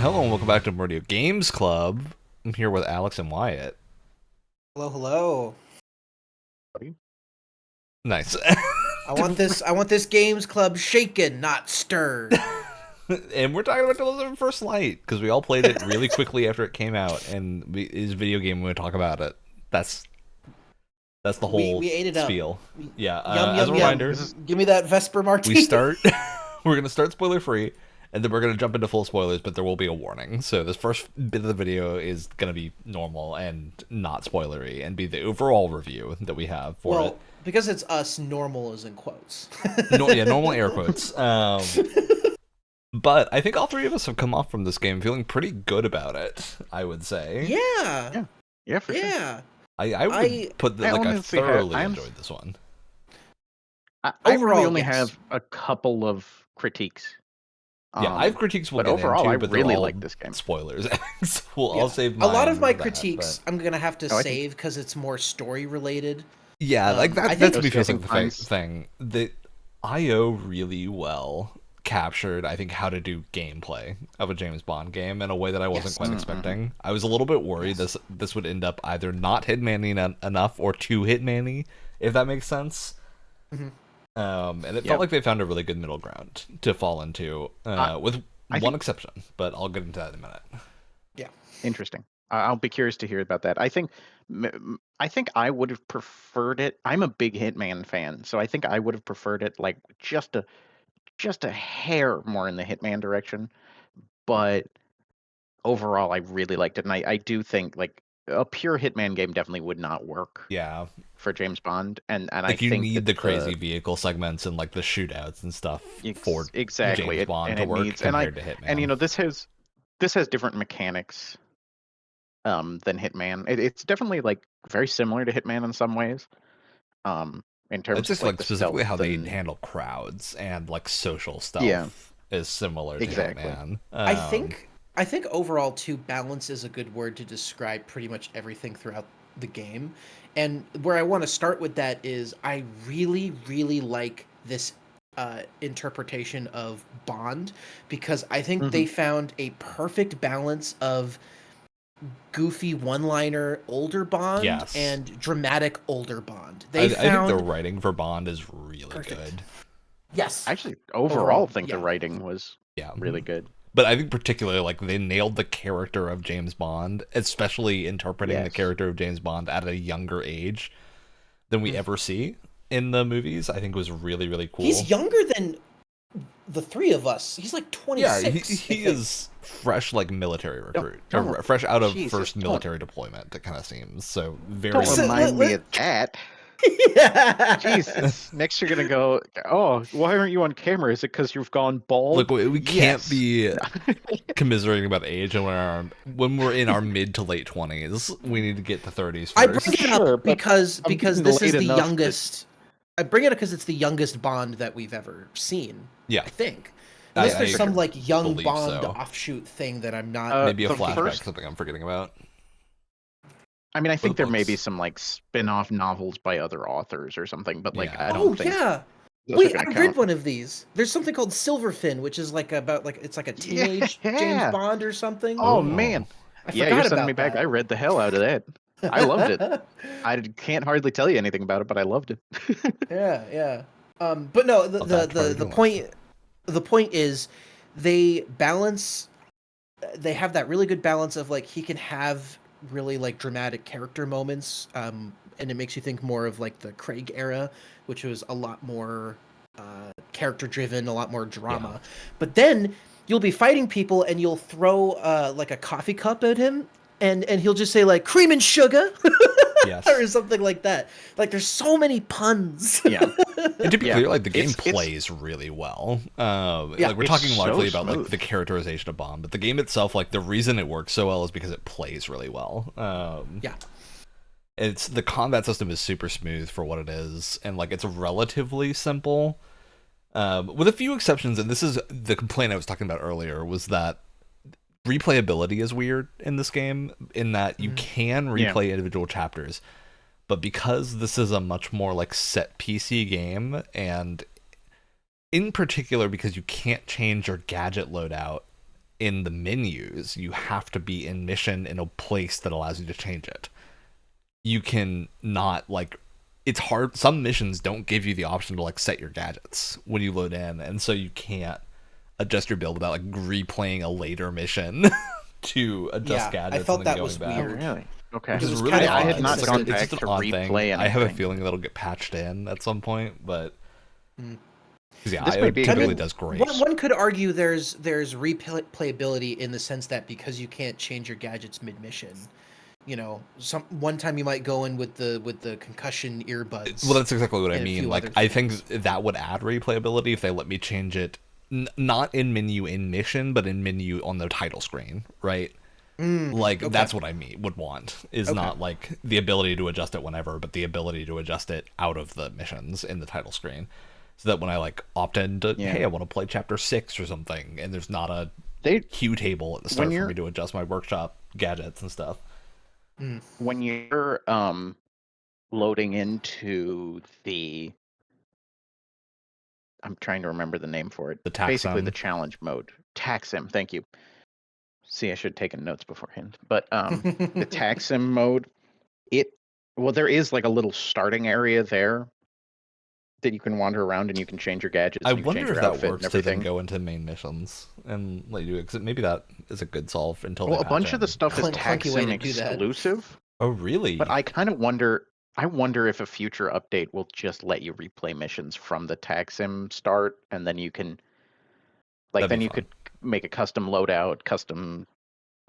Hello and welcome back to Radio Games Club. I'm here with Alex and Wyatt. Hello, hello. Nice. I want this games club shaken, not stirred. And we're talking about Diablo IV First Light because we all played it really quickly after it came out, and it's a video game. When we talk about it, that's the whole we ate it spiel. Up. Yeah. Yum, as yum, a reminder, yum. Give me that Vesper Martini. We're gonna start spoiler free. And then we're going to jump into full spoilers, but there will be a warning. So this first bit of the video is going to be normal and not spoilery, and be the overall review that we have for it. Because it's us, normal is in quotes. Normal air quotes. But I think all three of us have come off from this game feeling pretty good about it, I would say. Yeah, for sure. I would put that I thoroughly enjoyed this one. I really only have a couple of critiques. Yeah, I have critiques we'll but get overall, into, but I really all like this game. Spoilers. So I'll save mine a lot of my for critiques but... I'm going to have to save because it's more story related. Yeah, like that to me feels like the thing. The IO really well captured, I think, how to do gameplay of a James Bond game in a way that I wasn't quite expecting. I was a little bit worried this would end up either not Hitman-y enough or too Hitman-y, if that makes sense. Mm-hmm. And it felt like they found a really good middle ground to fall into, with one exception, but I'll get into that in a minute. Yeah. Interesting. I'll be curious to hear about that. I think I would have preferred it. I'm a big Hitman fan, so I think I would have preferred it like just a hair more in the Hitman direction. But overall, I really liked it, and I do think like a pure Hitman game definitely would not work. Yeah. For James Bond, and like I think you need the crazy vehicle segments and like the shootouts and stuff for James Bond to work compared to Hitman. And this has different mechanics than Hitman. It's definitely like very similar to Hitman in some ways. In terms it's just of like specifically how they handle crowds and like social stuff is similar to Hitman. I think overall too, balance is a good word to describe pretty much everything throughout the game. And where I want to start with that is I really, really like this interpretation of Bond, because I think they found a perfect balance of goofy one-liner older Bond and dramatic older Bond. I think the writing for Bond is really good. Yes. I actually overall think the writing was really good. But I think particularly, like, they nailed the character of James Bond, especially interpreting the character of James Bond at a younger age than we ever see in the movies. I think was really, really cool. He's younger than the three of us. He's like 26. Yeah, he is fresh, like, military recruit. Or fresh out of first military deployment, it kind of seems. So very... Don't remind me of that. Yeah. Jesus. Next you're gonna go, oh, why aren't you on camera? Is it because you've gone bald? Look, we can't be commiserating about age when we're in our mid to late 20s. We need to get to 30s first. I bring it up because this is the youngest. I bring it up because it's the youngest Bond that we've ever seen. Yeah, I think. Unless there's some like young Bond offshoot thing that I'm not. Maybe a flashback, something I'm forgetting about. I mean, I think there may be some like spin-off novels by other authors or something, but like I don't think. Oh yeah. Wait, I read one of these. There's something called Silverfin, which is like about like it's like a teenage James Bond or something. Oh man. You're sending me back. I read the hell out of that. I loved it. I can't hardly tell you anything about it, but I loved it. Yeah. But no, the point is they have that really good balance of like he can have really like dramatic character moments, and it makes you think more of like the Craig era, which was a lot more character driven, a lot more drama. But then you'll be fighting people and you'll throw like a coffee cup at him and he'll just say like cream and sugar or something like that. Like there's so many puns. And to be clear, like the game plays really well. Like we're talking largely about like the characterization of Bond, but the game itself, like the reason it works so well is because it plays really well. It's the combat system is super smooth for what it is, and like it's relatively simple, with a few exceptions. And this is the complaint I was talking about earlier, was that replayability is weird in this game, in that you can replay individual chapters, but because this is a much more like set PC game, and in particular because you can't change your gadget loadout in the menus, you have to be in mission in a place that allows you to change it. You can not like it's hard. Some missions don't give you the option to like set your gadgets when you load in, and so you can't adjust your build without like replaying a later mission to adjust gadgets. I felt and then that going was back. weird. Oh, really? Okay. Because it was Really kind of I odd. had not It's gone it's back just an to odd thing. replay I have a anything. feeling that'll get patched in at some point, but Mm. 'cause, yeah, This may it be a typically good- does great. One could argue there's replayability in the sense that because you can't change your gadgets mid mission, you know, one time you might go in with the concussion earbuds. Well, that's exactly what I and a mean. few Like, other I think things. that would add replayability if they let me change it, not in menu in mission, but in menu on the title screen, right? Like, okay. that's what I would want, is Okay. not like the ability to adjust it whenever, but the ability to adjust it out of the missions in the title screen. So that when I like opt into, Yeah. hey, I want to play chapter 6 or something, and there's not a They queue table at the start for you're- me to adjust my workshop gadgets and stuff. when you're loading into the I'm trying to remember the name for it. The tax Basically sim. the challenge mode. Tax sim, thank you. See, I should have taken notes beforehand. But the tax sim mode, there is like a little starting area there that you can wander around and you can change your gadgets I and you can wonder change if your that outfit works and to then everything. go into main missions and let you do it. 'Cause maybe that is a good solve until Well, they a bunch patch of the in. stuff is Clunky tax way sim to do that. exclusive. Oh, really? But I kind of wonder. I wonder if a future update will just let you replay missions from the tag sim start, and then you can, like, That'd then be you fun. could make a custom loadout, custom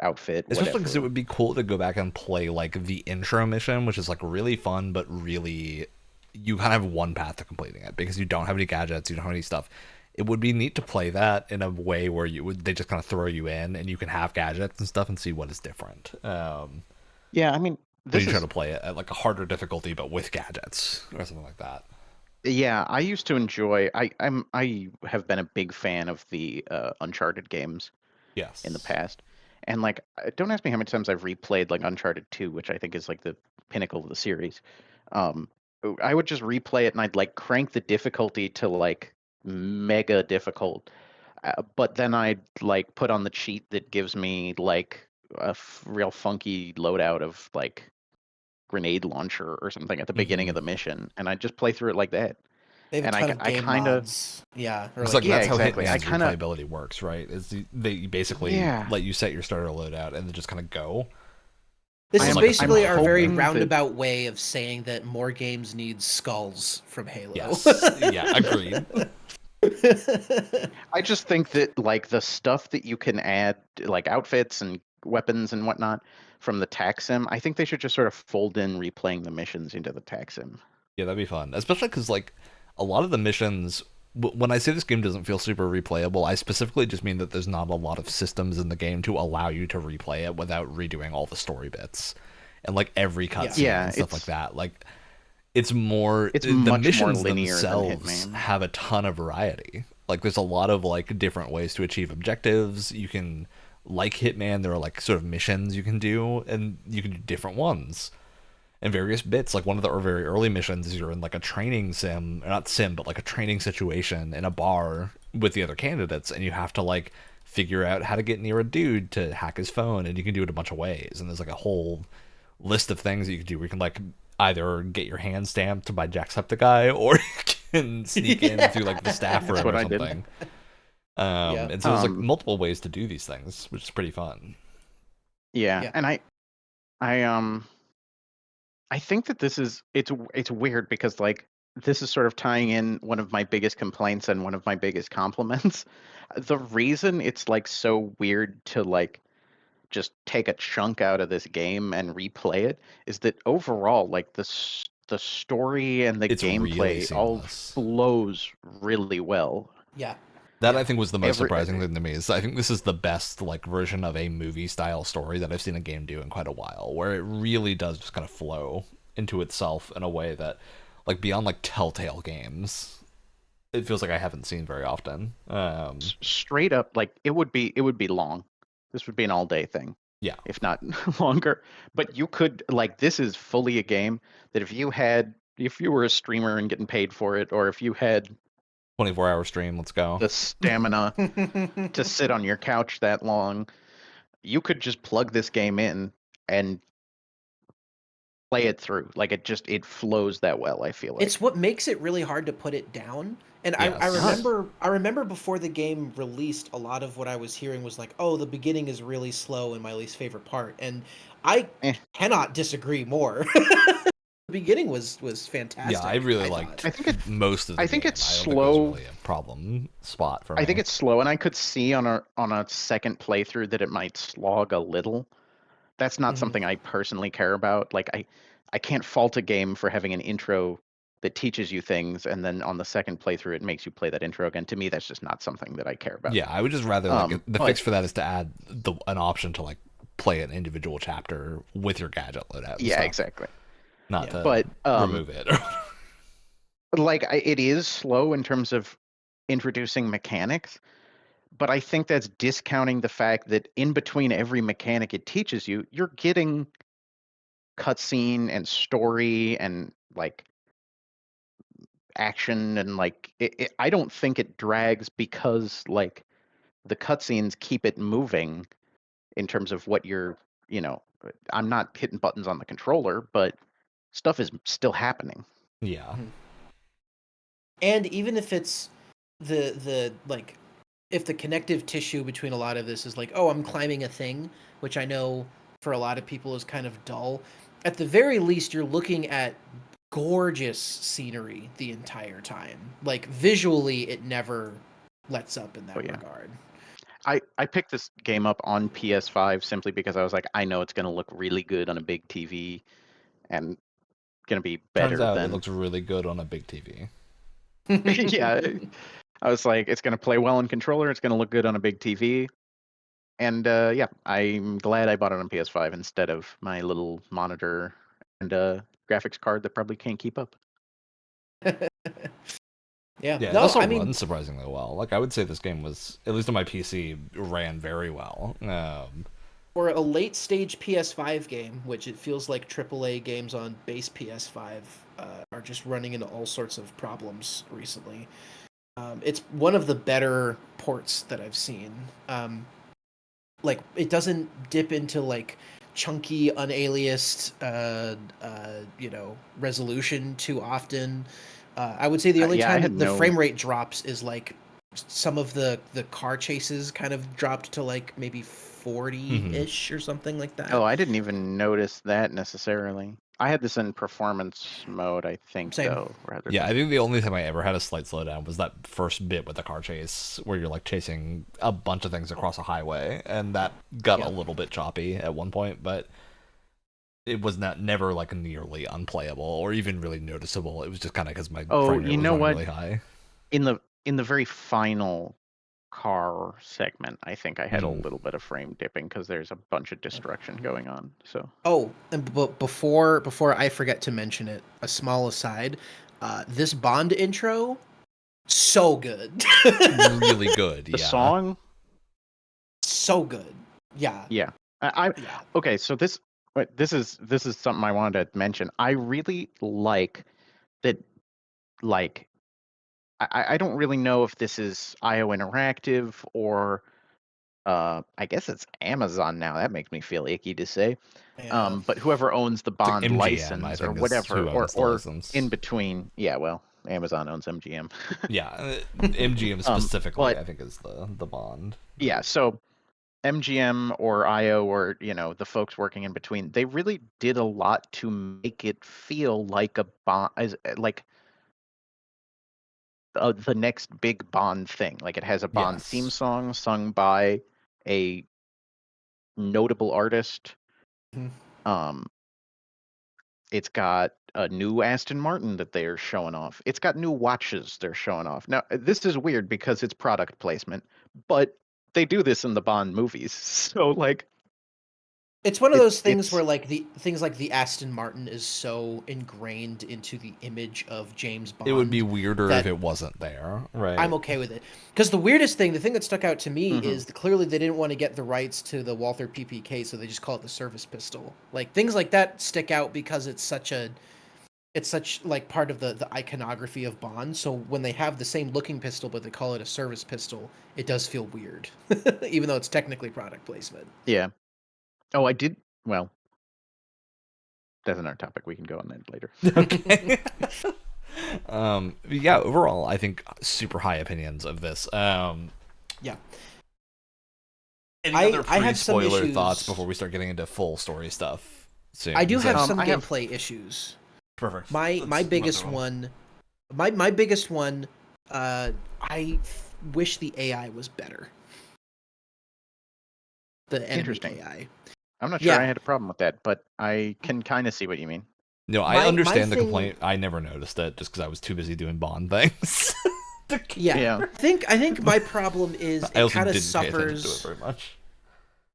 outfit, Especially because it whatever. would be cool to go back and play like the intro mission, which is like really fun, but really you kind of have one path to completing it because you don't have any gadgets, you don't have any stuff. It would be neat to play that in a way where they just kind of throw you in and you can have gadgets and stuff and see what is different. Yeah, I mean, But this you try is. to play it at like a harder difficulty, but with gadgets or something like that. Yeah, I used to enjoy. I have been a big fan of the Uncharted games Yes. in the past, and like, don't ask me how many times I've replayed like Uncharted 2, which I think is like the pinnacle of the series. Um, I would just replay it and I'd like crank the difficulty to like mega difficult, but then I'd like put on the cheat that gives me like a real funky loadout of like grenade launcher or something at the beginning of the mission, and I'd just play through it like that. They have a And ton of I game kind of mods. Yeah. Or It's like, like yeah, that's how exactly. I Hitman's kinda- replayability works, right? They basically Yeah. let you set your starter loadout and then just kind of go. this I is am- basically I'm our very hoping that- roundabout way of saying that more games need skulls from Halo. Yes. Yeah, agreed. I just think that like the stuff that you can add, like outfits and weapons and whatnot from the tax sim, I think they should just sort of fold in replaying the missions into the tax sim. Yeah, that'd be fun. Especially because, like, a lot of the missions, when I say this game doesn't feel super replayable, I specifically just mean that there's not a lot of systems in the game to allow you to replay it without redoing all the story bits and, like, every cutscene Yeah, and stuff like it's- that. Like, it's more. It's the much more missions linear than themselves Hitman. have a ton of variety. Like, there's a lot of, like, different ways to achieve objectives. You can, like Hitman, there are, like, sort of missions you can do, and you can do different ones. And various bits. Like one of the very early missions is you're in like a training sim, or not sim, but like a training situation in a bar with the other candidates, and you have to like figure out how to get near a dude to hack his phone, and you can do it a bunch of ways. And there's like a whole list of things that you can do. Where you can like either get your hand stamped by Jacksepticeye, or you can sneak in through like the staff room what or I did. something. Yeah. And so there's like Um, multiple ways to do these things, which is pretty fun. Yeah, Yeah. and I think that it's weird because like this is sort of tying in one of my biggest complaints and one of my biggest compliments. The reason it's like so weird to like just take a chunk out of this game and replay it is that overall like the story and the It's really gameplay all seamless. flows really well. Yeah. That Yeah. I think was the most Every- surprising thing to me. Is I think this is the best like version of a movie style story that I've seen a game do in quite a while, where it really does just kind of flow into itself in a way that, like beyond like Telltale games, it feels like I haven't seen very often. Straight up, like it would be long. This would be an all day thing. Yeah. If not longer. But you could like this is fully a game that if you were a streamer and getting paid for it, or if you had 24-hour stream. Let's go. the stamina to sit on your couch that long. You could just plug this game in and play it through. Like it flows that well, I feel like. It's what makes it really hard to put it down. And I Yes. remember before the game released, a lot of what I was hearing was like, oh, the beginning is really slow and my least favorite part. And I Eh. cannot disagree more. The beginning was fantastic. Yeah, I really thought. liked I think it most of the I think game. it's I don't think it was slow. really a problem spot for me. I think it's slow, and I could see on a second playthrough that it might slog a little. That's not Mhm. something I personally care about. Like I can't fault a game for having an intro that teaches you things, and then on the second playthrough it makes you play that intro again. To me, that's just not something that I care about. Yeah, I would just rather like the but fix for that is to add an option to like play an individual chapter with your gadget loadout. And yeah, stuff, exactly. not Yeah. to But remove it. like it is slow in terms of introducing mechanics, but I think that's discounting the fact that in between every mechanic it teaches you, you're getting cutscene and story and like action and like I don't think it drags because like the cutscenes keep it moving in terms of what you're, I'm not hitting buttons on the controller, but stuff is still happening. Yeah. And even if it's the like, if the connective tissue between a lot of this is like, oh, I'm climbing a thing, which I know for a lot of people is kind of dull, at the very least you're looking at gorgeous scenery the entire time. Like visually it never lets up in that regard. I picked this game up on PS5 simply because I was like, I know it's going to look really good on a big TV and going to be Turns better out it than. looks really good on a big TV. Yeah, I was like, it's going to play well on controller. It's going to look good on a big TV. And yeah, I'm glad I bought it on PS5 instead of my little monitor and graphics card that probably can't keep up. Yeah. Yeah, it No, also I mean, runs surprisingly well. Like I would say this game was, at least on my PC, ran very well. for a late stage PS5 game, which it feels like AAA games on base PS5 are just running into all sorts of problems recently. It's one of the better ports that I've seen. Like it doesn't dip into like chunky, unaliased, resolution too often. I would say the only Yeah, I time had the no. frame rate drops is like some of the car chases kind of dropped to like maybe 40-ish or something like that. Oh, I didn't even notice that necessarily. I had this in performance mode, I think, Same. though, rather Yeah, than. I think the only time I ever had a slight slowdown was that first bit with the car chase, where you're like chasing a bunch of things across a highway, and that got Yeah. a little bit choppy at one point, but it was never like nearly unplayable or even really noticeable. It was just kind of because my Oh, frame rate you was know running what? really high. In the very final car segment, I think I had a little bit of frame dipping because there's a bunch of destruction going on. So Oh, and before I forget to mention it, a small aside, this Bond intro, so good. Really good. the Yeah. song, So good. Yeah. yeah. I Yeah. okay. So this is something I wanted to mention. I really like that. Like I don't really know if this is IO Interactive or I guess it's Amazon now. That makes me feel icky to say. Yeah. But whoever owns the It's like Bond MGM, I license or think, is whatever, who owns the or in license. between, yeah, well, Amazon owns MGM. Yeah, MGM specifically, But I think, is the Bond. yeah, so MGM or IO or the folks working in between, they really did a lot to make it feel like a Bond, like the next big Bond thing. Like it has a Bond theme Yes. song sung by a notable artist. Mhm. It's got a new Aston Martin that they're showing off. It's got new watches they're showing off. Now, this is weird because it's product placement, but they do this in the Bond movies. So like It's one of those things it's where like the things like the Aston Martin is so ingrained into the image of James Bond. It would be weirder if that it wasn't there, right? I'm okay with it. Because the weirdest thing, the thing that stuck out to me Mhm. is clearly they didn't want to get the rights to the Walther PPK, so they just call it the service pistol. Like things like that stick out because it's such a it's such like part of the iconography of Bond. So when they have the same looking pistol, but they call it a service pistol, it does feel weird, even though it's technically product placement. Yeah. Oh, I did. Well, that's another topic. We can go on that later. Okay. Yeah, overall, I think super high opinions of this. Yeah. Any other pre-spoiler thoughts before we start getting into full story stuff? Soon? I do have some gameplay issues. Perfect. My biggest one, my biggest one, I wish the AI was better. The enemy AI. I'm not sure I had a problem with that, but I can kind of see what you mean. No, I understand the complaint. I never noticed it just because I was too busy doing Bond things. Yeah. I think my problem is it kind of suffers. It very much.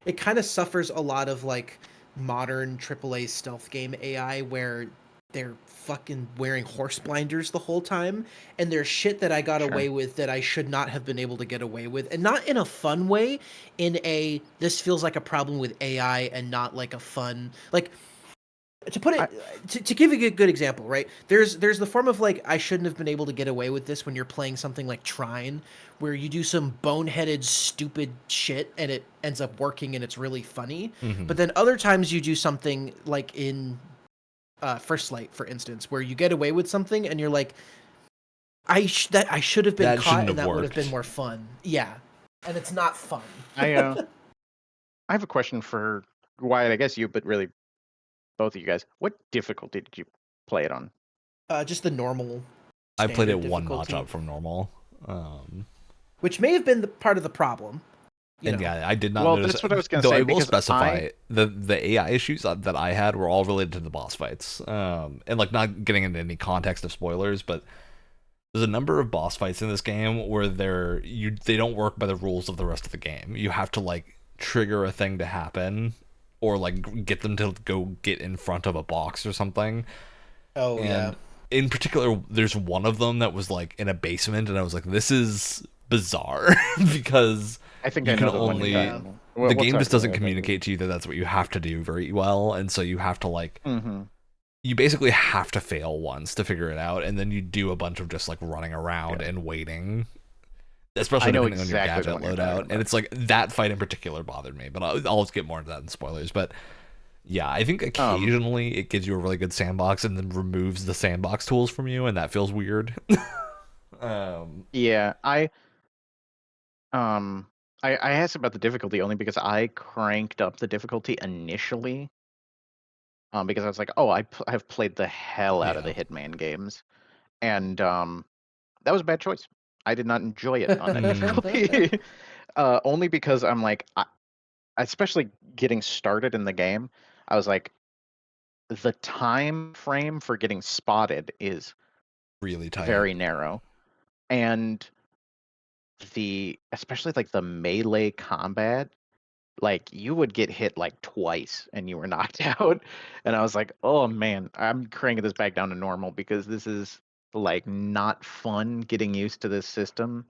It kind of suffers a lot of like modern AAA stealth game AI where they're fucking wearing horse blinders the whole time, and there's shit that I got away with that I should not have been able to get away with, and not in a fun way. This feels like a problem with AI and not like a fun like. To put it, to give you a good example, right? There's the form of like I shouldn't have been able to get away with this when you're playing something like Trine, where you do some boneheaded, stupid shit and it ends up working and it's really funny. Mm-hmm. But then other times you do something like in First Light, for instance, where you get away with something and you're like, I should have been caught and that would have been more fun. Yeah, and it's not fun. I have a question for Wyatt, I guess you, but really. Both of you guys, what difficulty did you play it on? Just the normal. I played it one notch up from normal, which may have been part of the problem. Yeah, I did not. Notice that's what I was going to say. I will specify the AI issues that I had were all related to the boss fights, and like not getting into any context of spoilers, but there's a number of boss fights in this game where they don't work by the rules of the rest of the game. You have to like trigger a thing to happen. Or like get them to go get in front of a box or something. Oh, yeah. In particular, there's one of them that was like in a basement, and I was like, "This is bizarre," because I think you I can know only the game just doesn't communicate to you that that's what you have to do very well, and so you have to like you basically have to fail once to figure it out, and then you do a bunch of just like running around and waiting. Especially depending on your gadget loadout. And it's like that fight in particular bothered me, but I'll get more into that in spoilers. But yeah, I think occasionally it gives you a really good sandbox and then removes the sandbox tools from you, and that feels weird. Yeah, I asked about the difficulty only because I cranked up the difficulty initially. Because I was like, oh, I've played the hell out of the Hitman games, and that was a bad choice. I did not enjoy it on that difficulty. Only because I'm like, especially getting started in the game, I was like, the time frame for getting spotted is really tight, very narrow, and especially like the melee combat, like you would get hit like twice and you were knocked out, and I was like, oh man, I'm cranking this back down to normal because this is like not fun getting used to this system.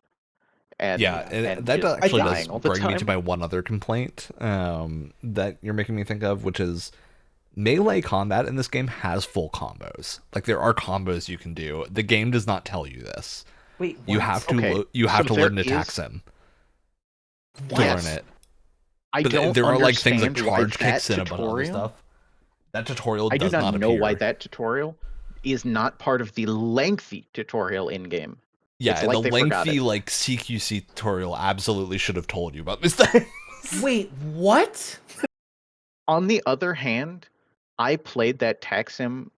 And that actually does bring me to my one other complaint that you're making me think of, which is melee combat in this game has full combos. Like there are combos you can do. The game does not tell you this. Wait, what? You have to load an attack sim to learn it. But there are like things like charge kicks and a bunch of other stuff. That tutorial does not appear. I do not know why that tutorial is not part of the lengthy tutorial in game. Yeah, like the lengthy like CQC tutorial absolutely should have told you about this thing. Wait, what? On the other hand, I played that TaxSim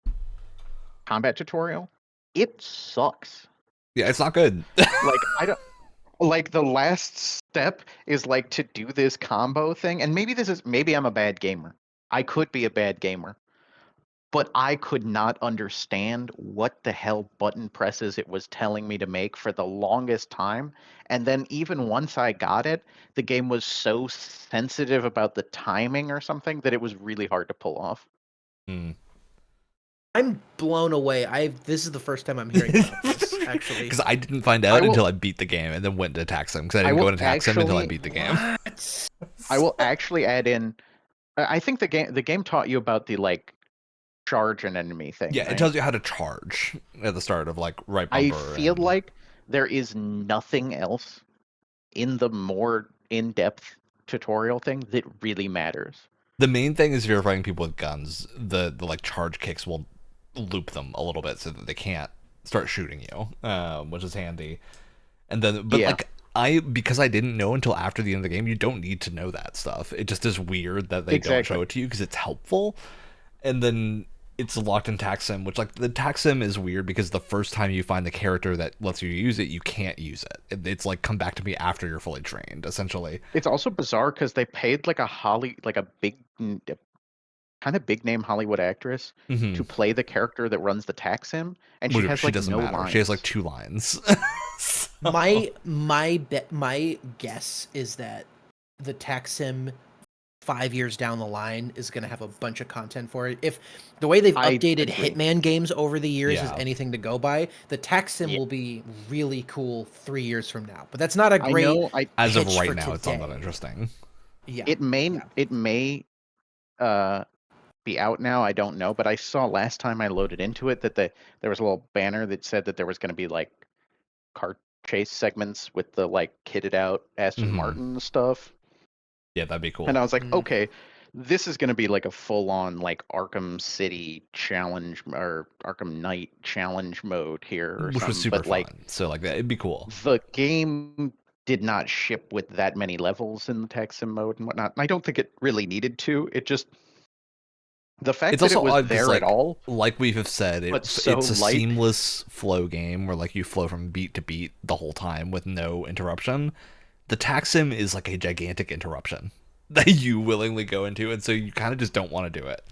combat tutorial. It sucks. Yeah, it's not good. Like I don't like the last step is like to do this combo thing, and maybe I'm a bad gamer. I could be a bad gamer. But I could not understand what the hell button presses it was telling me to make for the longest time. And then even once I got it, the game was so sensitive about the timing or something that it was really hard to pull off. I'm blown away. This is the first time I'm hearing about this, actually. Because I didn't find out until I beat the game and then went to attack him. Because I didn't go into attack him until I beat the game. I will actually add in. I think the game taught you about the like charge an enemy thing. Yeah, right? it tells you how to charge at the start of like right I bumper. feel and... like there is nothing else in the more in-depth tutorial thing that really matters. The main thing is if you're fighting people with guns, the like charge kicks will loop them a little bit so that they can't start shooting you, which is handy. And then, but Yeah. like because I didn't know until after the end of the game, you don't need to know that stuff. It just is weird that they don't show it to you because it's helpful. And then it's locked in tax sim, which like the tax sim is weird because the first time you find the character that lets you use it, you can't use it. It's like come back to me after you're fully trained, essentially. It's also bizarre because they paid like a big, kind of big name Hollywood actress to play the character that runs the tax sim, and she has like doesn't no matter. lines. She has like 2 lines. So. My guess is that the tax sim 5 years down the line is going to have a bunch of content for it. If the way they've updated Hitman games over the years is anything to go by, the tax sim will be really cool 3 years from now. But that's not a great. As of right now, it's not that interesting. Yeah, it may be out now. I don't know, but I saw last time I loaded into it that there was a little banner that said that there was going to be like car chase segments with the like kitted out Aston Martin stuff. Yeah, that'd be cool. And I was like, okay, this is going to be like a full-on like Arkham City challenge or Arkham Knight challenge mode here, or which something. was super but, fun. Like, so like that, it'd be cool. The game did not ship with that many levels in the tech sim mode and whatnot. And I don't think it really needed to. It just the fact it's that also it was odd there like, at all, like we have said, it's a seamless flow game where like you flow from beat to beat the whole time with no interruption. The tax sim is like a gigantic interruption that you willingly go into, and so you kind of just don't want to do it.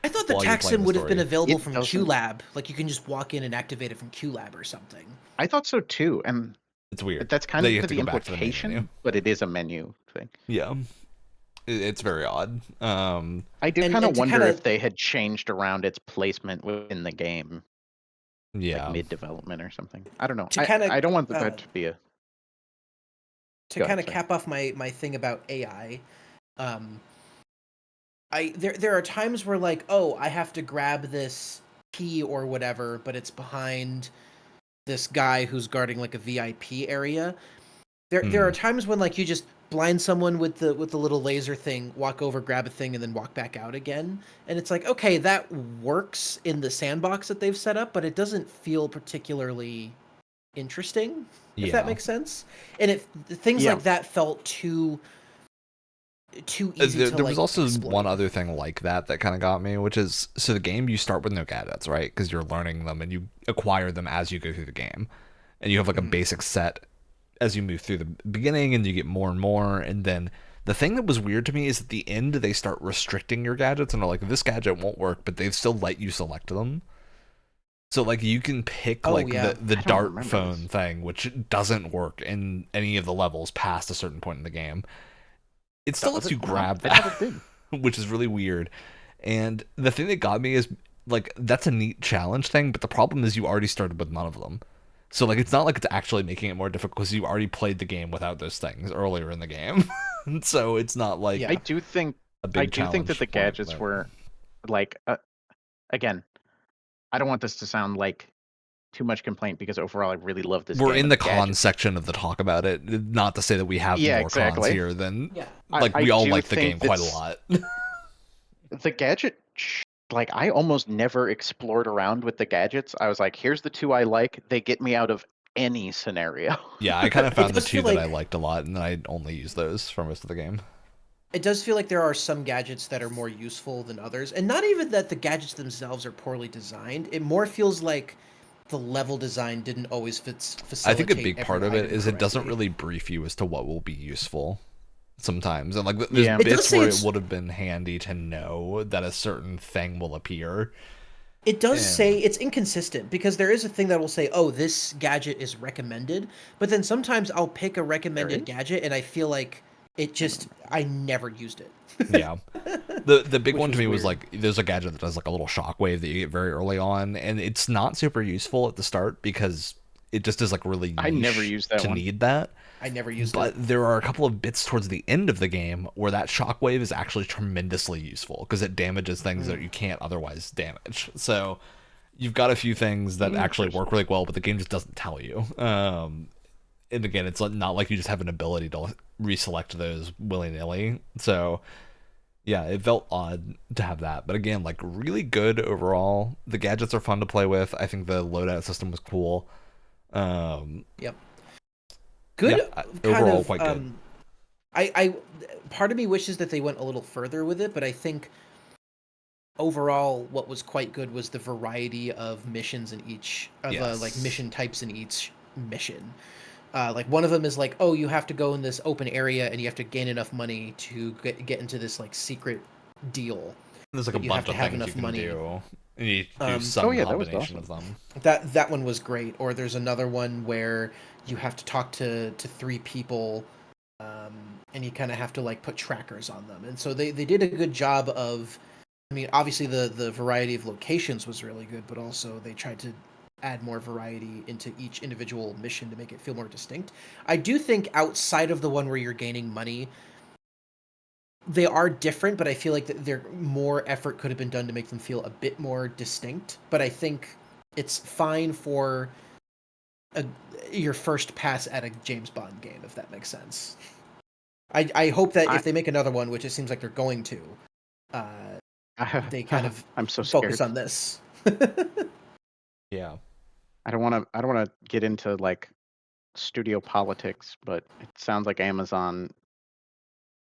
I thought the tax sim would have been available from QLab. Like you can just walk in and activate it from QLab or something. I thought so too, and it's weird. That's kind of the implication, but it is a menu thing. Yeah. It's very odd. I do kind of wonder if they had changed around its placement within the game. Yeah. Like mid-development or something. I don't know. I don't want that to be a... To kind of cap off my thing about AI, there are times where like, oh, I have to grab this key or whatever, but it's behind this guy who's guarding like a VIP area. There are times when like you just blind someone with the little laser thing, walk over, grab a thing, and then walk back out again. And it's like, okay, that works in the sandbox that they've set up, but it doesn't feel particularly interesting, if that makes sense. And things like that felt too easy to there was also exploit. one other thing like that kind of got me, which is, so the game, you start with no gadgets, right? Because you're learning them and you acquire them as you go through the game. And you have like a basic set as you move through the beginning, and you get more and more. And then the thing that was weird to me is at the end they start restricting your gadgets and are like, this gadget won't work, but they still let you select them. So like you can pick the dart phone thing, which doesn't work in any of the levels past a certain point in the game. It still lets you grab that, which is really weird. And the thing that got me is like, that's a neat challenge thing, but the problem is you already started with none of them. So like it's not like it's actually making it more difficult because you already played the game without those things earlier in the game. So it's not like I do think that the gadgets were like again, I don't want this to sound like too much complaint because overall I really love this game. We're in the con section of the talk about it. Not to say that we have more cons here than like we all like the game quite a lot. The gadget, like I almost never explored around with the gadgets. I was like, here's the 2 I like. They get me out of any scenario. Yeah, I kind of found the 2 that I liked a lot, and I only use those for most of the game. It does feel like there are some gadgets that are more useful than others, and not even that the gadgets themselves are poorly designed. It more feels like the level design didn't always facilitate. I think a big part of it is it doesn't really brief you as to what will be useful sometimes. And like there's bits where it would have been handy to know that a certain thing will appear. It does say it's inconsistent because there is a thing that will say, oh, this gadget is recommended. But then sometimes I'll pick a recommended gadget and I feel like I never used it. Yeah. The big one to me was like, there's a gadget that does like a little shockwave that you get very early on, and it's not super useful at the start because it just is like really niche. I never used that to one. Need that. I never used it. But there are a couple of bits towards the end of the game where that shockwave is actually tremendously useful because it damages things that you can't otherwise damage. So you've got a few things that actually work really well, but the game just doesn't tell you. And again, it's not like you just have an ability to reselect those willy-nilly. So yeah, it felt odd to have that. But again, like really good overall. The gadgets are fun to play with. I think the loadout system was cool. Yep. Good. Yeah, overall quite good. I part of me wishes that they went a little further with it, but I think overall what was quite good was the variety of missions in each of like mission types in each mission. Like one of them is like, oh, you have to go in this open area and you have to gain enough money to get into this like secret deal. There's like a bunch of things you can do. And you do some combination of them. That one was great. Or there's another one where you have to talk to 3 people, and you kind of have to like put trackers on them. And so they did a good job of. I mean, obviously the variety of locations was really good, but also they tried to add more variety into each individual mission to make it feel more distinct. I do think outside of the one where you're gaining money, they are different, but I feel like there more effort could have been done to make them feel a bit more distinct. But I think it's fine for your first pass at a James Bond game, if that makes sense. I hope that if they make another one, which it seems like they're going to, they kind of I'm so focus scared. on this. Yeah. I don't want to get into like studio politics, but it sounds like Amazon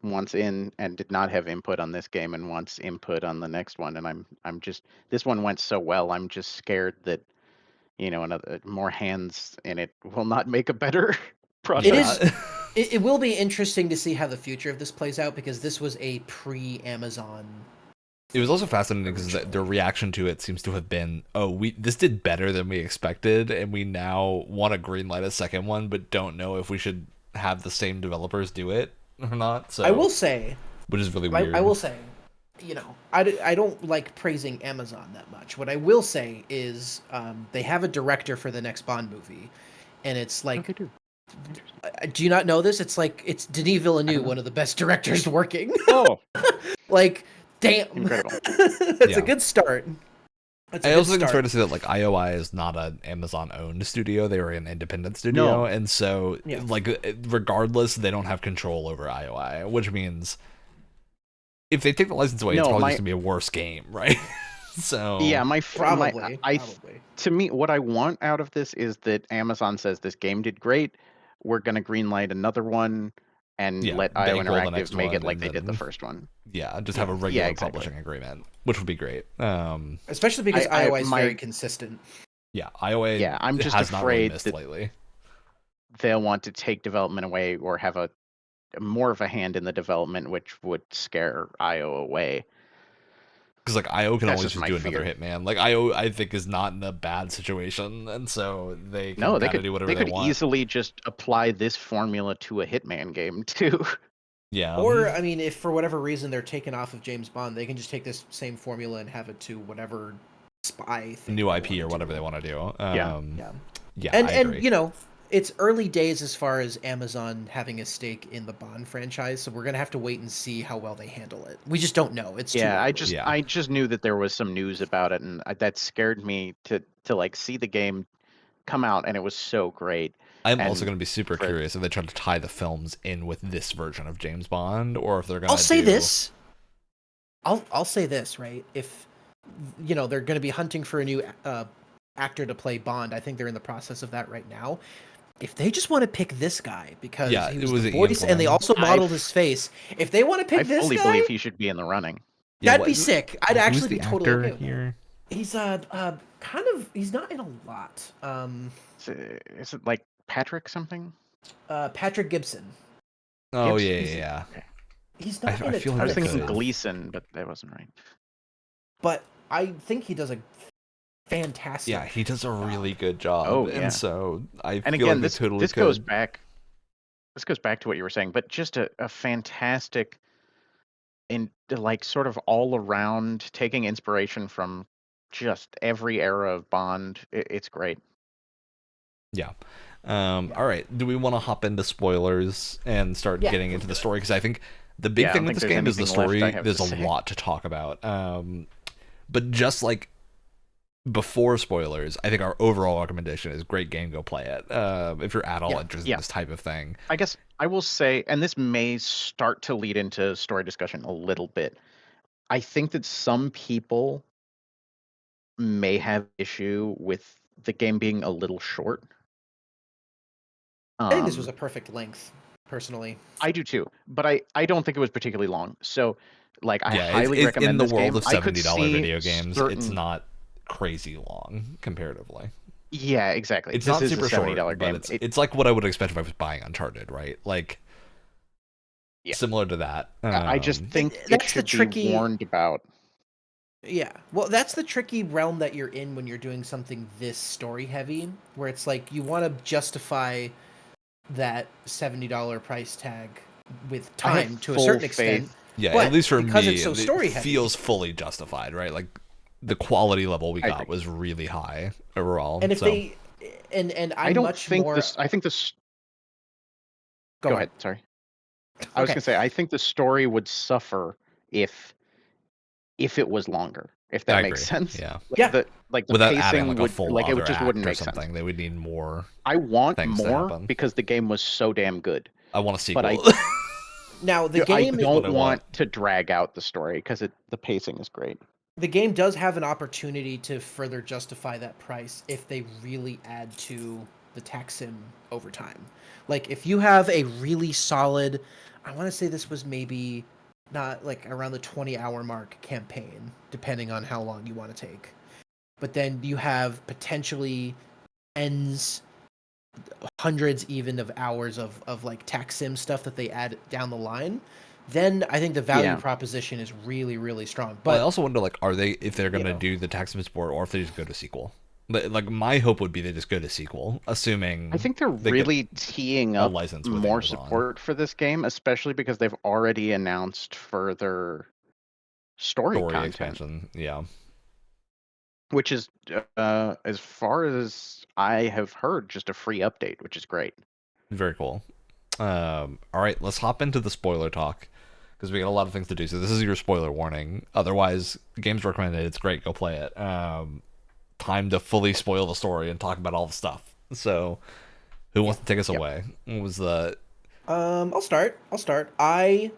wants in and did not have input on this game and wants input on the next one. And I'm just, this one went so well. I'm just scared that, another more hands in it will not make a better product. It is. It will be interesting to see how the future of this plays out, because this was a pre-Amazon. It was also fascinating because their reaction to it seems to have been, this did better than we expected, and we now want to greenlight a second one, but don't know if we should have the same developers do it or not. So I will say, which is really weird. I will say, I don't like praising Amazon that much. What I will say is, they have a director for the next Bond movie, and it's like, do you not know this? It's like it's Denis Villeneuve, one of the best directors working. Oh, like. Damn. Incredible. It's a good start. I also think it's fair to say that like IOI is not an Amazon-owned studio; they were an independent studio, and so like regardless, they don't have control over IOI, which means if they take the license away, it's probably just gonna be a worse game, right? So yeah, probably. To me, what I want out of this is that Amazon says this game did great. We're gonna greenlight another one. And let IO Interactive make it like they did the first one. Yeah, just have a regular publishing agreement, which would be great. Especially because IOI is very consistent. Yeah, IOI. Yeah, I'm just afraid that lately. They'll want to take development away or have a more of a hand in the development, which would scare IO away. Because like IO can always just do another Hitman. Like IO, I think, is not in a bad situation, and so they can do whatever they want. They could easily just apply this formula to a Hitman game too. Yeah. Or I mean, if for whatever reason they're taken off of James Bond, they can just take this same formula and have it to whatever spy thing, new IP or whatever they want to do. Yeah. And I agree. It's early days as far as Amazon having a stake in the Bond franchise, so we're gonna have to wait and see how well they handle it. We just don't know. It's I just knew that there was some news about it, and that scared me to like see the game come out, and it was so great. I'm also going to be super curious if they try to tie the films in with this version of James Bond, or if they're going to. I'll say this, right? If they're going to be hunting for a new actor to play Bond, I think they're in the process of that right now. If they just want to pick this guy because he was the voice and they also modeled his face, if they want to pick this guy, I fully believe he should be in the running. That'd be sick. I'd actually be totally okay here. He's he's not in a lot. Is it like Patrick something? Patrick Gibson. Oh yeah. He's not in a I was thinking Gleason, but that wasn't right. But I think he does a fantastic. Yeah, he does a really good job. Oh, yeah. And so I and feel again, like this goes back. This goes back to what you were saying, but just a fantastic, in like sort of all around, taking inspiration from just every era of Bond. It's great. Yeah. All right, do we want to hop into spoilers and start getting into the story? Because I think the big thing with this game is the story. There's a lot to talk about. But just like before spoilers, I think our overall recommendation is great game, go play it. If you're at all interested in this type of thing. I guess I will say, and this may start to lead into story discussion a little bit. I think that some people may have issue with the game being a little short. I think this was a perfect length, personally. I do too, but I don't think it was particularly long. So, like, I highly recommend this game. In the world of $70 video games, it's not crazy long comparatively. Yeah, exactly. It's not super short, but it's like what I would expect if I was buying Uncharted, right? Like, similar to that. I just think it should be warned about. Yeah, well, that's the tricky realm that you're in when you're doing something this story heavy, where it's like you want to justify that $70 price tag with time to a certain extent. Yeah, at least for me, because it's so story heavy, feels fully justified, right? Like the quality level we got was really high overall. And if they, I don't think this. I think this. Go ahead. Sorry. I was gonna say I think the story would suffer if it was longer. If that makes sense. Yeah. The without pacing adding like a full it just wouldn't make something. sense. They would need more. I want more because the game was so damn good. I want a sequel. But now the game. I don't want to drag out the story because the pacing is great. The game does have an opportunity to further justify that price if they really add to the tax sim over time. Like if you have a really solid, I want to say this was maybe not like around the 20-hour mark campaign, depending on how long you want to take. But then you have potentially hundreds even of hours of like tax sim stuff that they add down the line. Then I think the value proposition is really, really strong. But I also wonder, like, if they're going to do the tax sim support, or if they just go to sequel. Like, my hope would be they just go to sequel, assuming. I think they're really teeing up more support for this game, especially because they've already announced further story content. Expansion. Yeah. Which is, as far as I have heard, just a free update, which is great. Very cool. All right, let's hop into the spoiler talk, because we got a lot of things to do. So this is your spoiler warning. Otherwise, game's recommended. It's great. Go play it. Time to fully spoil the story and talk about all the stuff. So, who wants to take us away? What was the? I'll start. I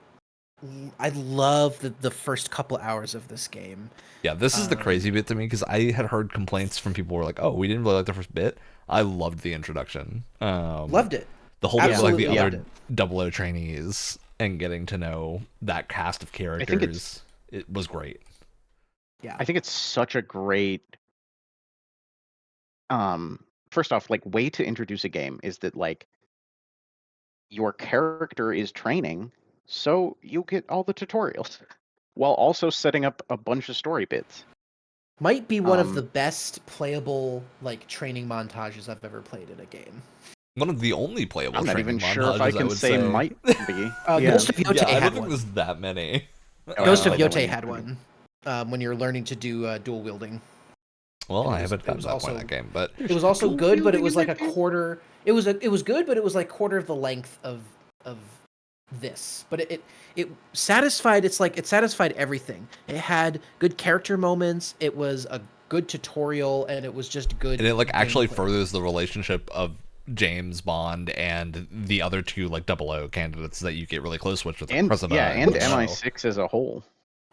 love the first couple hours of this game. Yeah, this is the crazy bit to me, because I had heard complaints from people who were like, "Oh, we didn't really like the first bit." I loved the introduction. Loved it. The whole bit of like the other 00 trainees and getting to know that cast of characters, it was great. Yeah, I think it's such a great. First off, like, way to introduce a game is that, like, your character is training, so you get all the tutorials while also setting up a bunch of story bits. Might be one of the best playable, like, training montages I've ever played in a game. One of the only playable. I'm not even sure if I can say might be. Ghost of Yotei had I don't think one. there's that many. Ghost of Yotei had one when you're learning to do dual wielding. Well, I haven't gotten to that point in that game, but it was also good. But it was like a quarter. It was good, but it was like quarter of the length of this. But it satisfied. It satisfied everything. It had good character moments. It was a good tutorial, and it was just good. And it like actually furthers the relationship of James Bond and the other two like 00 candidates that you get really close with and President. And MI6 as a whole.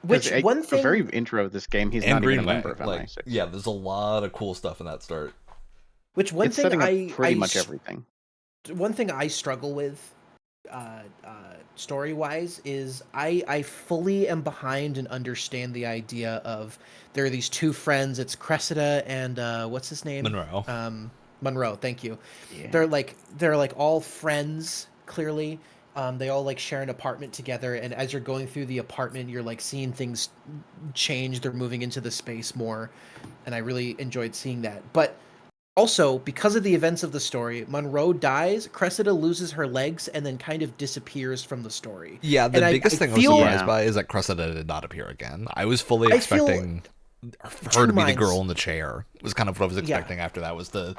Which one thing? The very intro of this game, he's not even a member of MI6. Yeah, there's a lot of cool stuff in that start. Which one thing pretty much everything. One thing I struggle with, story wise, is I fully am behind and understand the idea of there are these two friends. It's Cressida and what's his name? Monroe. Monroe, thank you. Yeah. They're like all friends, clearly. They all like share an apartment together, and as you're going through the apartment, you're like seeing things change. They're moving into the space more, and I really enjoyed seeing that. But also, because of the events of the story, Monroe dies, Cressida loses her legs, and then kind of disappears from the story. Yeah, the biggest thing I was surprised by is that Cressida did not appear again. I was fully expecting her to be the girl in the chair. It was kind of what I was expecting after that was the...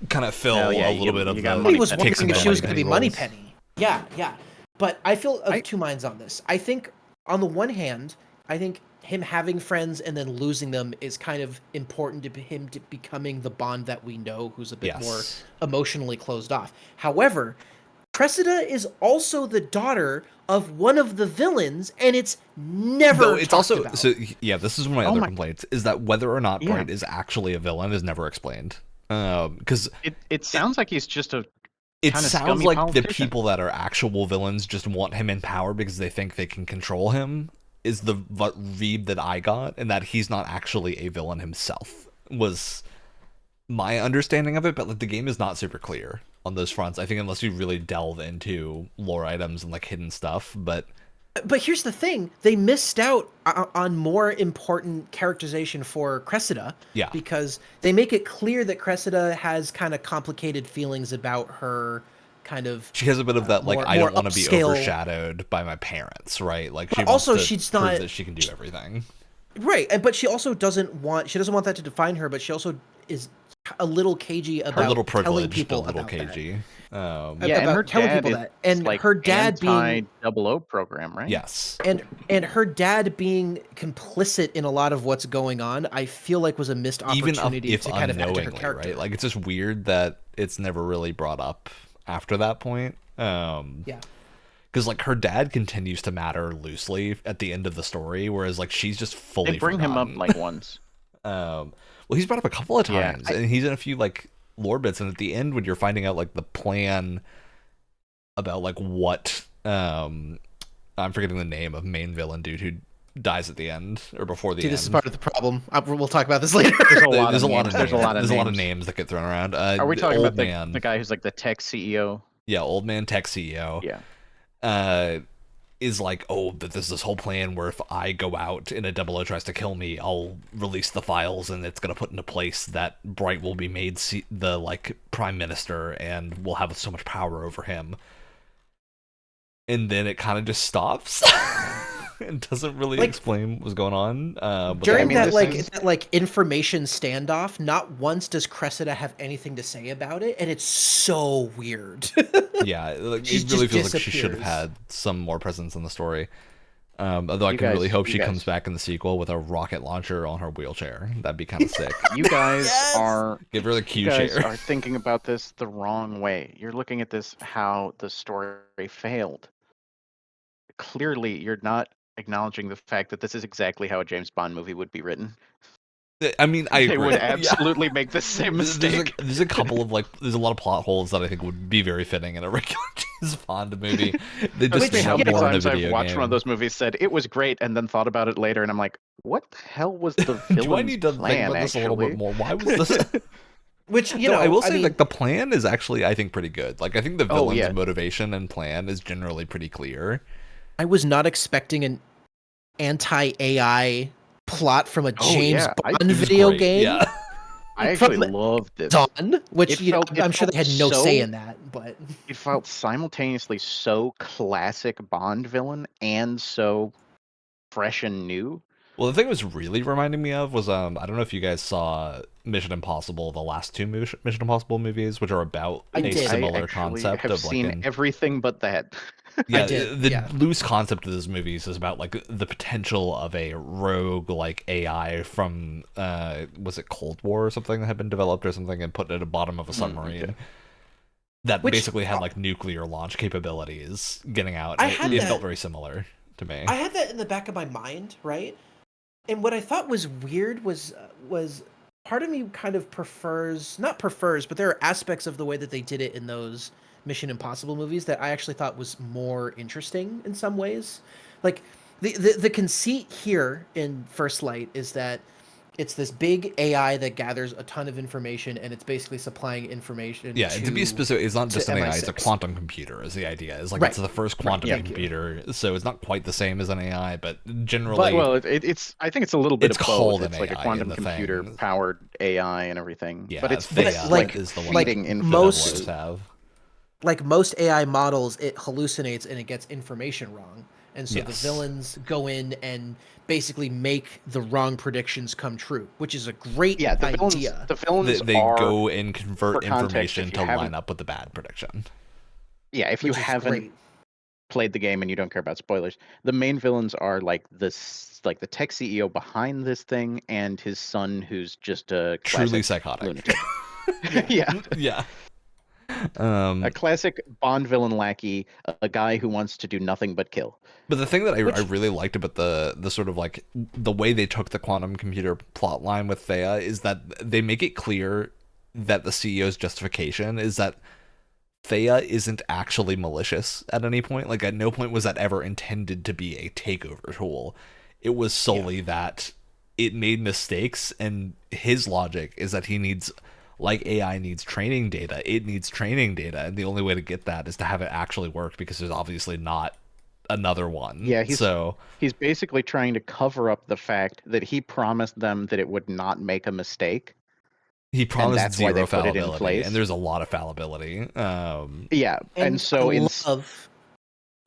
kind of fill yeah, a little bit of you got the. Money He was Penny. wondering if she was going to be Moneypenny Moneypenny. Yeah. But I feel of two minds on this. I think, on the one hand, I think him having friends and then losing them is kind of important to him to becoming the Bond that we know, who's a bit more emotionally closed off. However, Cressida is also the daughter of one of the villains, and it's never it's talked also about. so yeah. This is one of my other complaints: is that whether or not Bright is actually a villain is never explained. Because it sounds like he's just a it kind of sounds scummy like politician. the people that are actual villains just want him in power because they think they can control him. Is the read that I got, and that he's not actually a villain himself was my understanding of it. But like the game is not super clear on those fronts. I think unless you really delve into lore items and like hidden stuff, But here's the thing: they missed out on more important characterization for Cressida. Yeah. Because they make it clear that Cressida has kind of complicated feelings about her. Kind of. She has a bit of that, like, more, I don't want to be upscale... overshadowed by my parents, right? Like, she also, wants to she's prove not... that she can do everything. Right, but she also doesn't want that to define her, but she also is a little cagey about her little telling privileged, people a little about cagey. Yeah, and her telling dad people is that. And like her dad being anti-00 program, right? Yes. And her dad being complicit in a lot of what's going on, I feel like was a missed opportunity Even if to kind of add to her unknowingly, character. right? Like, it's just weird that it's never really brought up after that point. Yeah. Because, like, her dad continues to matter loosely at the end of the story, whereas, like, she's just fully They bring forgotten. him up, like, once. Well, he's brought up a couple of times, and he's in a few, like, lore bits, and at the end when you're finding out, like, the plan about, like, what, I'm forgetting the name of main villain dude who dies at the end, or before the end. This is part of the problem. We'll talk about this later. There's a lot of names that get thrown around. Are we talking about the guy who's, like, the tech CEO? Yeah, old man tech CEO. Yeah. Is like, oh, but there's this whole plan where if I go out and a 00 tries to kill me, I'll release the files and it's going to put into place that Bright will be made the, like, prime minister and will have so much power over him. And then it kind of just stops. It doesn't really explain what's going on. During that information standoff, not once does Cressida have anything to say about it, and it's so weird. Yeah, it really feels like she should have had some more presence in the story. Although I can really hope she comes back in the sequel with a rocket launcher on her wheelchair. That'd be kind of sick. You guys are give her the Q you guys chair. Are thinking about this the wrong way. You're looking at this how the story failed. Clearly, you're not acknowledging the fact that this is exactly how a James Bond movie would be written. I mean, they would absolutely make the same mistake. There's a couple of there's a lot of plot holes that I think would be very fitting in a regular James Bond movie. They just have more in a video I've watched game. one of those movies, said it was great, and then thought about it later, and I'm like, what the hell was the villain's Do I need to plan, think about this a little bit more? Why was this? Which I will say, like, the plan is actually, I think, pretty good. Like, I think the villain's motivation and plan is generally pretty clear. I was not expecting an anti-AI plot from a James Bond video game. Yeah. I actually loved this. Dawn, which I'm sure they had no say in that, but it felt simultaneously so classic Bond villain and so fresh and new. Well, the thing it was really reminding me of was I don't know if you guys saw Mission Impossible, the last two Mission Impossible movies, which are about a similar concept of seen everything but that. Yeah, the loose concept of those movies is about like the potential of a rogue like AI from was it Cold War or something that had been developed or something and put at the bottom of a submarine that basically had like nuclear launch capabilities getting out. It felt very similar to me. I had that in the back of my mind, right? And what I thought was weird was part of me kind of not prefers, but there are aspects of the way that they did it in those Mission Impossible movies that I actually thought was more interesting in some ways. Like the conceit here in First Light is that it's this big AI that gathers a ton of information and it's basically supplying information. Yeah, to be specific, it's not just an AI, it's a quantum computer is the idea. It's like it's the first quantum computer, so it's not quite the same as an AI, but generally it's I think it's a little bit of both. It's like AI a quantum computer powered AI and everything. Yeah, but it's like is the one like most AI models, it hallucinates and it gets information wrong. And so the villains go in and basically make the wrong predictions come true, which is a great idea. The villains they are, go and convert context, information to line up with the bad prediction. Yeah, if you haven't played the game and you don't care about spoilers, the main villains are like the tech CEO behind this thing and his son, who's just a truly psychotic lunatic. Yeah. A classic Bond villain lackey, a guy who wants to do nothing but kill. But the thing that I really liked about the sort of like the way they took the quantum computer plot line with Thea is that they make it clear that the CEO's justification is that Thea isn't actually malicious at any point. Like, at no point was that ever intended to be a takeover tool. It was solely that it made mistakes, and his logic is that he needs, like AI needs training data, it needs training data, and the only way to get that is to have it actually work, because there's obviously not another one. Yeah, he's basically trying to cover up the fact that he promised them that it would not make a mistake. He promised zero fallibility, and there's a lot of fallibility. And so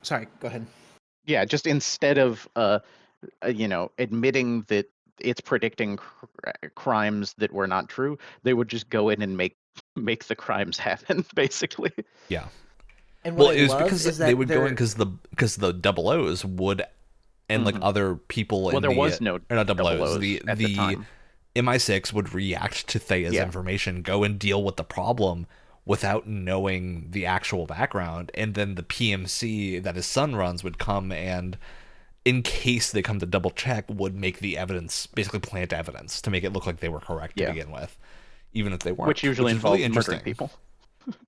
sorry, go ahead. Yeah, just instead of admitting that it's predicting crimes that were not true, they would just go in and make the crimes happen, basically. Yeah. And what it was because they would go in because the double O's would, and like other people. Well, there was no not double O's. The time. MI6 would react to Thea's information, go and deal with the problem without knowing the actual background, and then the PMC that his son runs would come and, in case they come to double check, would make the evidence, basically plant evidence to make it look like they were correct to begin with, even if they weren't. Which usually involves murdering people.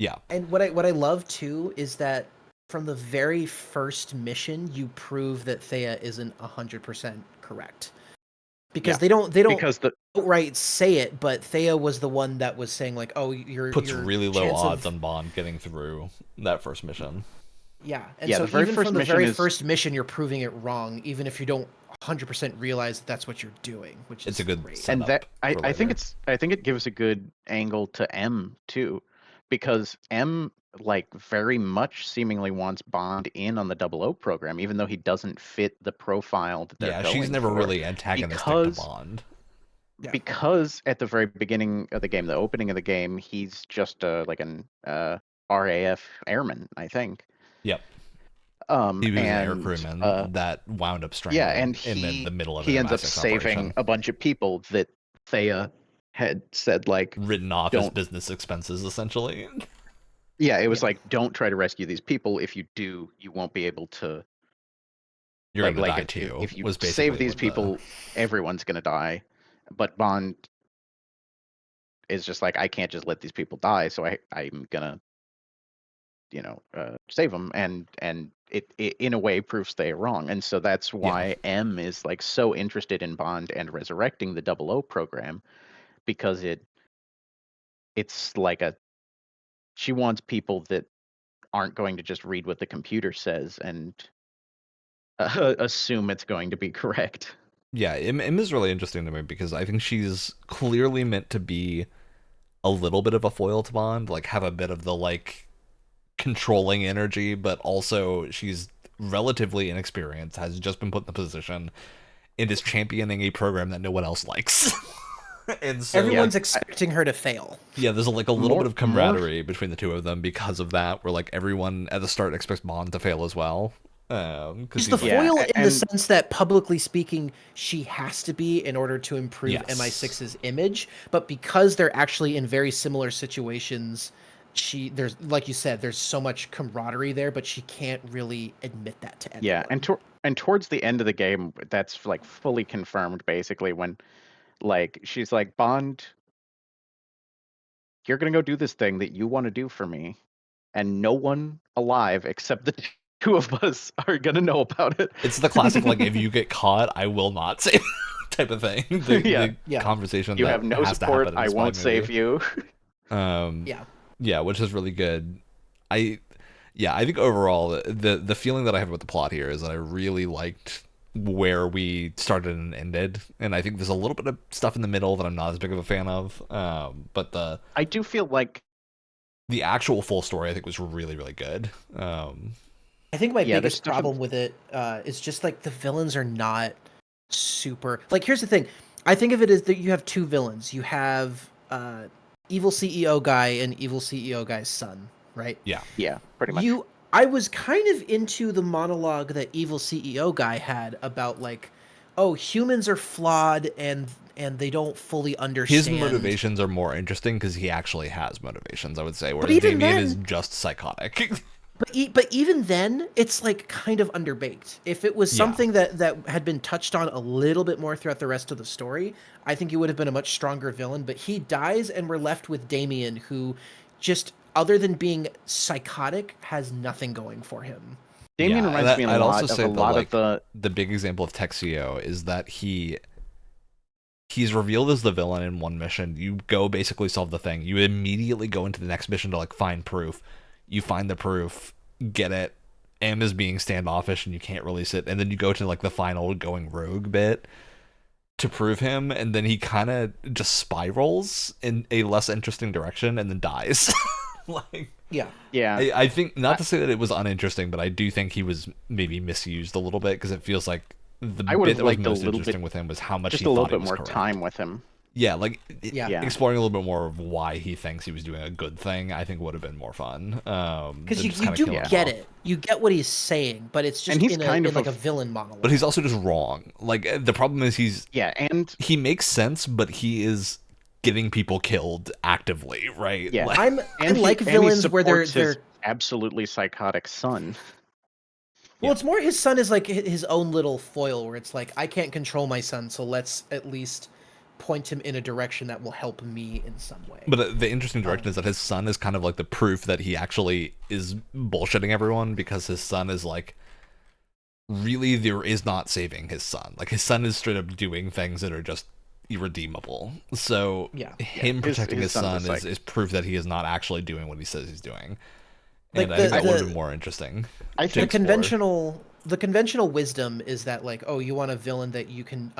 Yeah. And what I love too is that from the very first mission, you prove that Thea isn't 100% correct. Because they don't outright say it, but Thea was the one that was saying like, "Oh, puts really low odds on Bond getting through that first mission." Yeah, and so even from the very first mission, you're proving it wrong, even if you don't 100% realize that that's what you're doing, which is a good great. setup. And I think it gives a good angle to M too, because M very much seemingly wants Bond in on the 00 program, even though he doesn't fit the profile that they're going for. Yeah, she's never really antagonistic to Bond. Because at the very beginning of the game, the opening of the game, he's just an RAF airman, I think. Yep. He was an air crewman that wound up stranded. Yeah, and in the middle of he ends up saving a bunch of people that Thea had said written off as business expenses, essentially. Yeah, it was don't try to rescue these people. If you do, you won't be able to. You're gonna die too. If you save these people, everyone's gonna die. But Bond is just I can't just let these people die, so I'm gonna, save them, and it in a way proves they're wrong, and so that's why M is so interested in Bond and resurrecting the 00 program, because it's she wants people that aren't going to just read what the computer says and assume it's going to be correct. Yeah, M is really interesting to me because I think she's clearly meant to be a little bit of a foil to Bond, have a bit of the controlling energy, but also she's relatively inexperienced, has just been put in the position, and is championing a program that no one else likes. And so, everyone's expecting her to fail. Yeah, there's a little bit of camaraderie between the two of them because of that, where everyone at the start expects Bond to fail as well. She's the foil in the sense that, publicly speaking, she has to be in order to improve MI6's image. But because they're actually in very similar situations, there's, like you said, there's so much camaraderie there, but she can't really admit that to anyone. Yeah, and towards the end of the game, that's fully confirmed, basically, when she's Bond, you're gonna go do this thing that you want to do for me, and no one alive except the two of us are gonna know about it. It's the classic if you get caught, I will not save type of thing. The conversation you have no support, I won't save you. Yeah, which is really good. I think overall the feeling that I have about the plot here is that I really liked where we started and ended, and I think there's a little bit of stuff in the middle that I'm not as big of a fan of, but I do feel the actual full story I think was really, really good. I think my Yeah, biggest problem with it is just like the villains are not super. Like, here's the thing. I think of it as that you have two villains. You have evil CEO guy and evil CEO guy's son, right? Yeah. Yeah, pretty much. I was kind of into the monologue that evil CEO guy had about like, oh, humans are flawed and they don't fully His understand. motivations are more interesting because he actually has motivations, I would say, whereas even Damien then- is just psychotic. But even then, it's like kind of underbaked. If it was Yeah. something that had been touched on a little bit more throughout the rest of the story, I think he would have been a much stronger villain. But he dies, and we're left with Damien, who just, other than being psychotic, has nothing going for him. Damien Yeah, reminds me a I'd lot also of say a that, lot like, of the big example of Texio is that he's revealed as the villain in one mission. You go basically solve the thing. You immediately go into the next mission to like find proof. You find the proof, get it. M is being standoffish and you can't release it. And then you go to like the final going rogue bit to prove him, and then he kind of just spirals in a less interesting direction and then dies. Like, Yeah. yeah. I think, not to say that it was uninteresting, but I do think he was maybe misused a little bit because it feels like the I bit would have that was liked a most little interesting bit, with him was how much just he a little thought he bit was more correct. time with him. Yeah, like Yeah. exploring a little bit more of why he thinks he was doing a good thing, I think would have been more fun. Because you kinda do kill him get off. it. You get what he's saying, but it's just And he's in kind of like a a villain monologue. But he's also just wrong. Like, the problem is Yeah, and he makes sense, but he is getting people killed actively, right? yeah, Like, I like and he villains where supports they're his absolutely psychotic son. well, Yeah. it's more his son is like his own little foil, where it's like, I can't control my son, so let's at least point him in a direction that will help me in some way. But the interesting direction is that his son is kind of like the proof that he actually is bullshitting everyone, because his son is like, really, there is not saving his son. Like, his son is straight up doing things that are just irredeemable. So Yeah. him protecting his son's son a is proof that he is not actually doing what he says he's doing. Like And I think that would have the- been more interesting. I to think explore. the conventional wisdom is that, like, oh, you want a villain that you can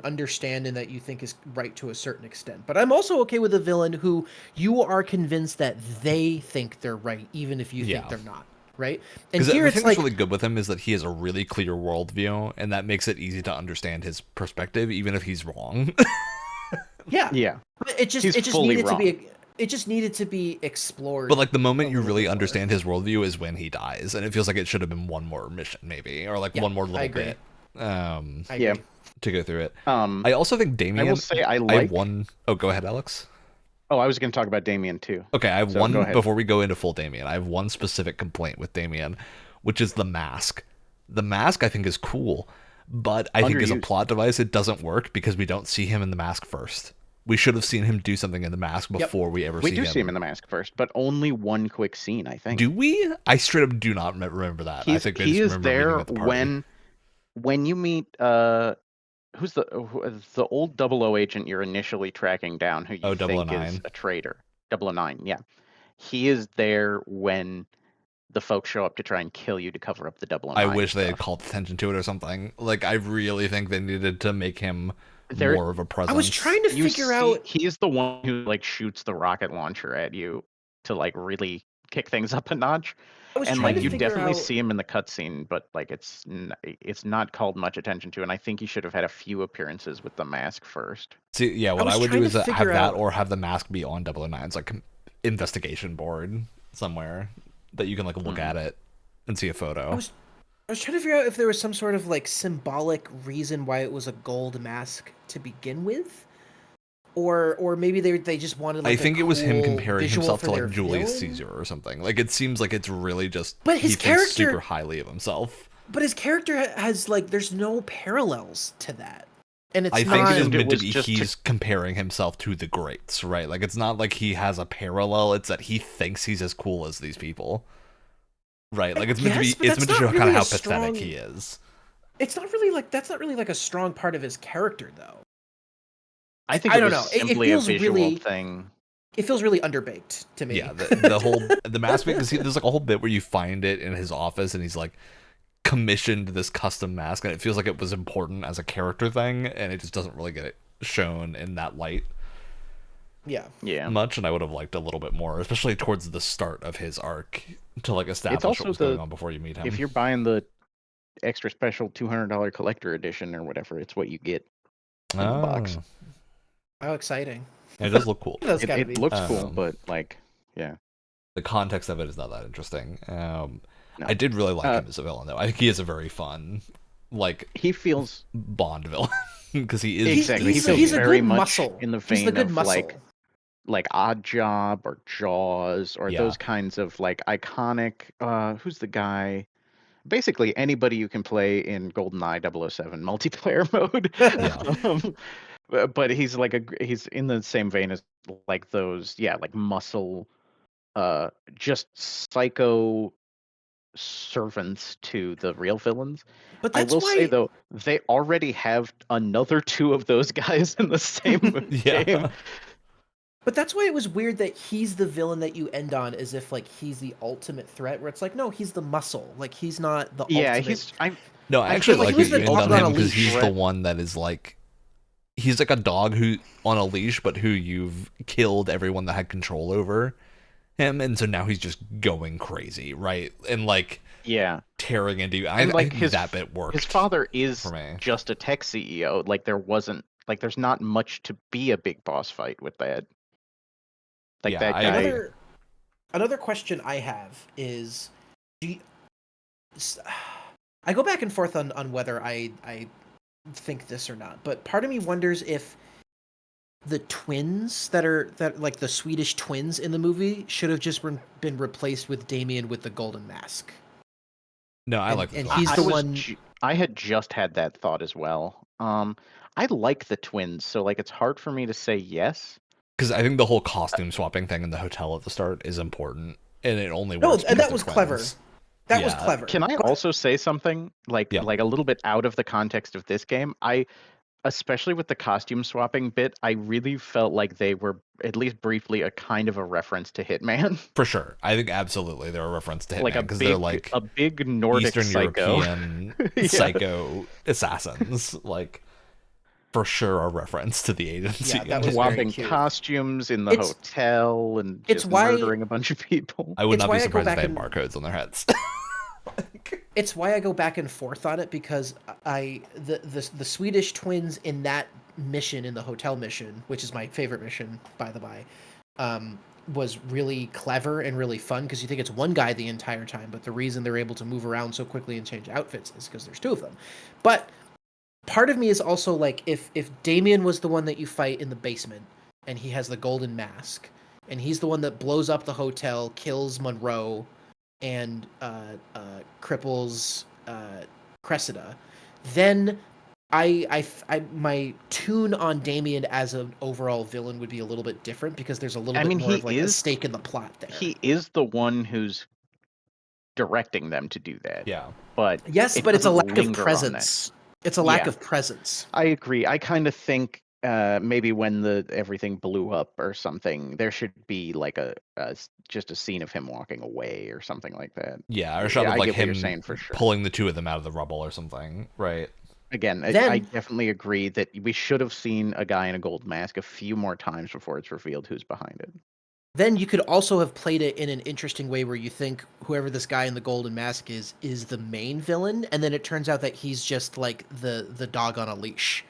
understand and that you think is right to a certain extent. But I'm also okay with a villain who you are convinced that they think they're right, even if you Yeah. think they're not, right? And Because here the it's thing like, that's really good with him is that he has a really clear worldview, and that makes it easy to understand his perspective, even if he's wrong. yeah, yeah, But He's it just fully needed to be wrong. it just needed to be explored. But like the moment a you little really bit more. understand his worldview is when he dies, and it feels like it should have been one more mission, maybe, or like Yeah, one more I little agree. bit, I Yeah. agree. to go through it. I I also think Damien. will say I I like. have one. Oh, go ahead, Alex. Oh, I was going to talk about Damien too. Okay, I have So, one go ahead. before we go into full Damien. I have one specific complaint with Damien, which is the mask. The mask I think is cool, but I think as a Underused. plot device it doesn't work because we don't see him in the mask first. We should have seen him do something in the mask before we ever We see do him. see him in the mask first, but only one quick scene, I think. Do we? I straight up do not remember that. I He's, think I he just is remember meeting there him at the party. when you meet who's the old 00 agent you're initially tracking down, who you Oh, think 009. is a traitor. 009, yeah. He is there when the folks show up to try and kill you to cover up the 009. I wish they had stuff. called attention to it or something. Like, I really think they needed to make him There- more of a presence. I was trying to You figure see, out. he's the one who like shoots the rocket launcher at you to like really kick things up a notch. I was And trying like to you figure definitely out. see him in the cutscene, but like it's not called much attention to, and I think he should have had a few appearances with the mask first. See, yeah, what was I would do trying is to have figure that out- or have the mask be on 009's like investigation board somewhere that you can like look at it and see a photo. I was trying to figure out if there was some sort of like symbolic reason why it was a gold mask to begin with, or maybe they just wanted. Like, I think it was him cool comparing visual himself for to their like Julius villain. Caesar or something. Like, it seems like it's really just But his he thinks character- super highly of himself. But his character has like there's no parallels to that, and it's I not. think it is it meant to was be just to- he's comparing himself to the greats, right? Like, it's not like he has a parallel, it's that he thinks he's as cool as these people. Right? Like, it's meant guess, to but be it's that's meant to show not kind of really how a pathetic strong- he is. It's not really like that's not really like a strong part of his character though. I think I it don't was know. It simply a feels visual really- thing. It feels really underbaked to me. Yeah, the whole the mask bit, 'cause there's like a whole bit where you find it in his office and he's like commissioned this custom mask, and it feels like it was important as a character thing, and it just doesn't really get it shown in that light. Yeah. much, and I would have liked a little bit more, especially towards the start of his arc, to like It's establish what also was going on before you meet if him. you're buying the extra special $200 collector edition or whatever, it's what you get in the box. Oh, How exciting! it does look cool. That's gotta It be. looks cool, Um, but like, yeah, the context of it is not that interesting. no. I did really like him as a villain, though. I think he is a very fun, like, He feels Bond villain because he is exactly. He feels he's a very good much muscle. in the He's the vein good of muscle. like Odd Job or Jaws or Yeah. those kinds of like iconic. Who's the guy? Basically anybody you can play in GoldenEye 007 multiplayer mode. Yeah. But he's he's in the same vein as like those, yeah, like muscle, just psycho servants to the real villains. But I that's will say why. though, they already have another two of those guys in the same game. Yeah. But that's why it was weird that he's the villain that you end on, as if like he's the ultimate threat. Where it's like, no, he's the muscle. Like he's not the Yeah, ultimate. No, I I actually feel like he that was you the end on dog on him a because leash. he's the one that is like, he's like a dog who on a leash, but who you've killed everyone that had control over him, and so now he's just going crazy, right? And like, yeah, tearing into you. and I like think that bit worked. his father is for me. just a tech CEO. Like there's not much to be a big boss fight with that. Like Yeah, that I guy. agree. Another question I have is, do you, I go back and forth on whether I think this or not, but part of me wonders if the twins that like the Swedish twins in the movie should have just been replaced with Damien with the golden mask. No, I like and this he's one. the one. I had just had that thought as well. I like the twins, so like it's hard for me to say yes. Because I think the whole costume swapping thing in the hotel at the start is important, and it only No, works. and that because was they're clever. twins. That was clever. Can I also say something like Yeah. a little bit out of the context of this game? Especially with the costume swapping bit, I really felt like they were at least briefly a kind of a reference to Hitman. For sure, I think absolutely they're a reference to Like Hitman because they're like a big Nordic Eastern psycho. European psycho assassins, like for sure a reference to the agency. Yeah, that was swapping cute. costumes in the hotel and just murdering a bunch of people. I would not be I go surprised if back they had barcodes on their heads. It's why I go back and forth on it, because the Swedish twins in that mission, in the hotel mission, which is my favorite mission by the by, was really clever and really fun, because you think it's one guy the entire time, but the reason they're able to move around so quickly and change outfits is because there's two of them. But part of me is also like, if Damien was the one that you fight in the basement and he has the golden mask and he's the one that blows up the hotel, kills Monroe, and cripples Cressida, then I my tune on Damien as an overall villain would be a little bit different, because there's a little bit more of like a stake in the plot there. He is the one who's directing them to do that. Yeah. But yes, but it's a lack of presence. It's a lack of presence. I agree. I kind of think maybe when everything blew up or something, there should be like just a scene of him walking away or something like that. Yeah, or a shot of like him saying for sure. pulling the two of them out of the rubble or something, right? Again, I definitely agree that we should have seen a guy in a gold mask a few more times before it's revealed who's behind it. Then you could also have played it in an interesting way where you think whoever this guy in the golden mask is the main villain, and then it turns out that he's just like the dog on a leash.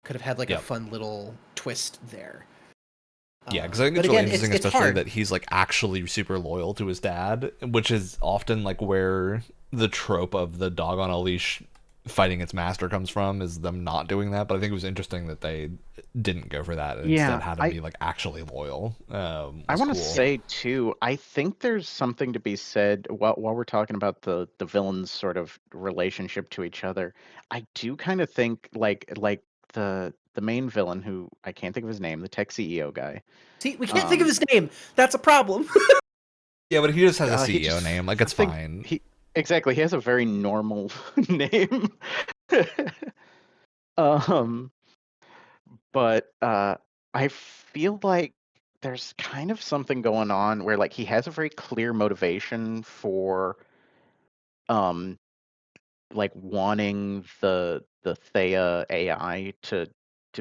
Could have had like a fun little twist there. Yeah, because I think it's really interesting, especially that he's like actually super loyal to his dad, which is often like where the trope of the dog on a leash fighting its master comes from, is them not doing that. But I think it was interesting that they didn't go for that and instead had him be like actually loyal. I want to say too, I think there's something to be said while we're talking about the villains' sort of relationship to each other. I do kind of think like the main villain, who I can't think of his name, the tech CEO guy. See, we can't think of his name. That's a problem. Yeah, but he just has a CEO name. Like, it's fine. Exactly. He has a very normal name. But I feel like there's kind of something going on where like he has a very clear motivation for like wanting the Thea AI to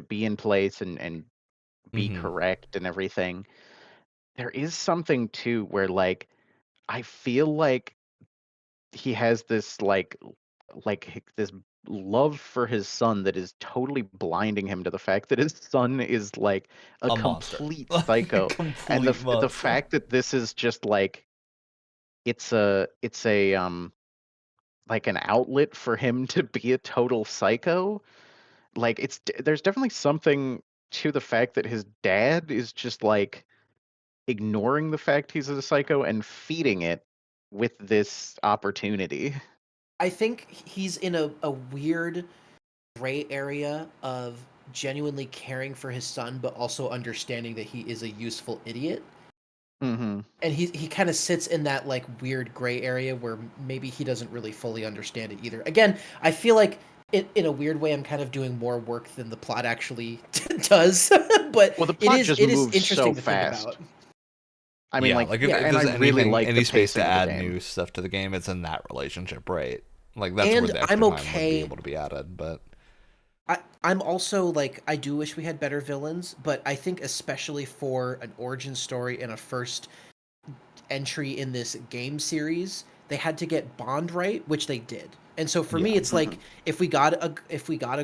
be in place and be correct and everything. There is something too where like I feel like he has this this love for his son that is totally blinding him to the fact that his son is like a monster. complete Like, psycho. And complete the monster. fact that this is just like it's a like an outlet for him to be a total psycho. Like there's definitely something to the fact that his dad is just like ignoring the fact he's a psycho and feeding it with this opportunity. I think he's in a weird gray area of genuinely caring for his son, but also understanding that he is a useful idiot. Mm-hmm. And he kind of sits in that like weird gray area where maybe he doesn't really fully understand it either. Again, I feel like in a weird way I'm kind of doing more work than the plot actually does, but Well, the plot just it is moves interesting so to think fast. about. I mean, like if and I there's really like any the space to pacing of the add game. new stuff to the game, it's in that relationship, right? Like that's And where the extra I'm time would okay. be able to be added, but I'm also like I do wish we had better villains, but I think especially for an origin story and a first entry in this game series, they had to get Bond right, which they did. And so for me, it's like if we got a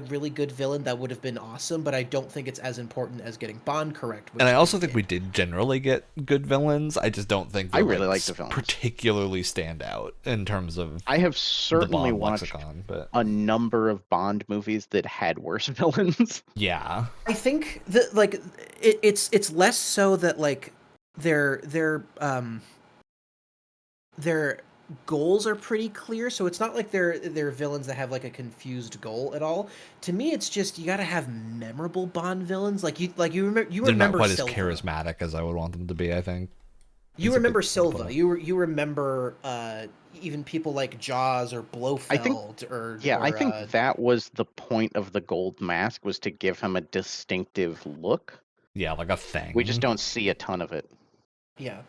really good villain, that would have been awesome. But I don't think it's as important as getting Bond correct. And I also think we did generally get good villains. I just don't think I really like the villains. Particularly stand out in terms of I have certainly the Bond watched lexicon, but a number of Bond movies that had worse villains. Yeah, I think that like it's less so that like their goals are pretty clear, so it's not like they're villains that have like a confused goal at all. To me, it's just you got to have memorable Bond villains. Like you they're remember not quite Silva. as charismatic as I would want them to be. I think you remember Silva. You remember even people like Jaws or Blofeld. I think that was the point of the gold mask, was to give him a distinctive look. Yeah, like a thing. We just don't see a ton of it. Yeah.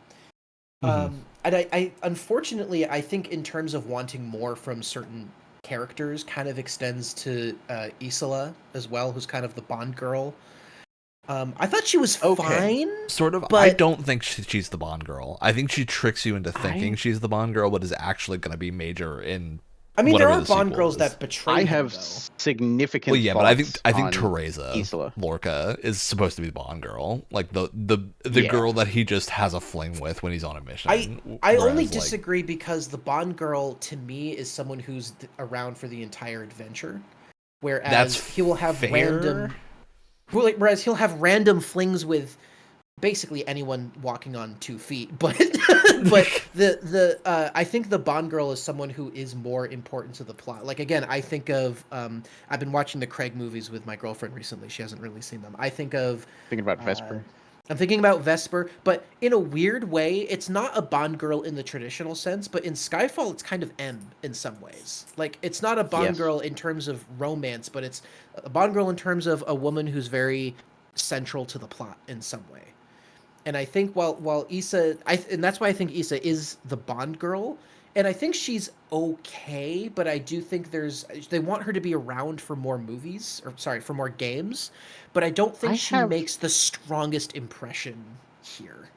And I unfortunately, I think in terms of wanting more from certain characters, kind of extends to Isola as well, who's kind of the Bond girl. I thought she was fine. Sort of. But I don't think she's the Bond girl. I think she tricks you into thinking she's the Bond girl, but is actually going to be major in. I mean, there are Bond girls that betray. I have significant. Well, yeah, but I think Teresa Isola. Lorca is supposed to be the Bond girl, like the girl that he just has a fling with when he's on a mission. I only disagree because the Bond girl to me is someone who's around for the entire adventure, whereas he will have random. Whereas he'll have random flings with basically anyone walking on 2 feet, but I think the Bond girl is someone who is more important to the plot. Like again, I think of I've been watching the Craig movies with my girlfriend recently. She hasn't really seen them. I think of thinking about Vesper. I'm thinking about Vesper, but in a weird way, it's not a Bond girl in the traditional sense, but in Skyfall, it's kind of M in some ways. Like, it's not a Bond girl in terms of romance, but it's a Bond girl in terms of a woman who's very central to the plot in some way. And I think while Issa, and that's why I think Issa is the Bond girl, and I think she's okay, but I do think they want her to be around for more movies, for more games, but I don't think she makes the strongest impression here.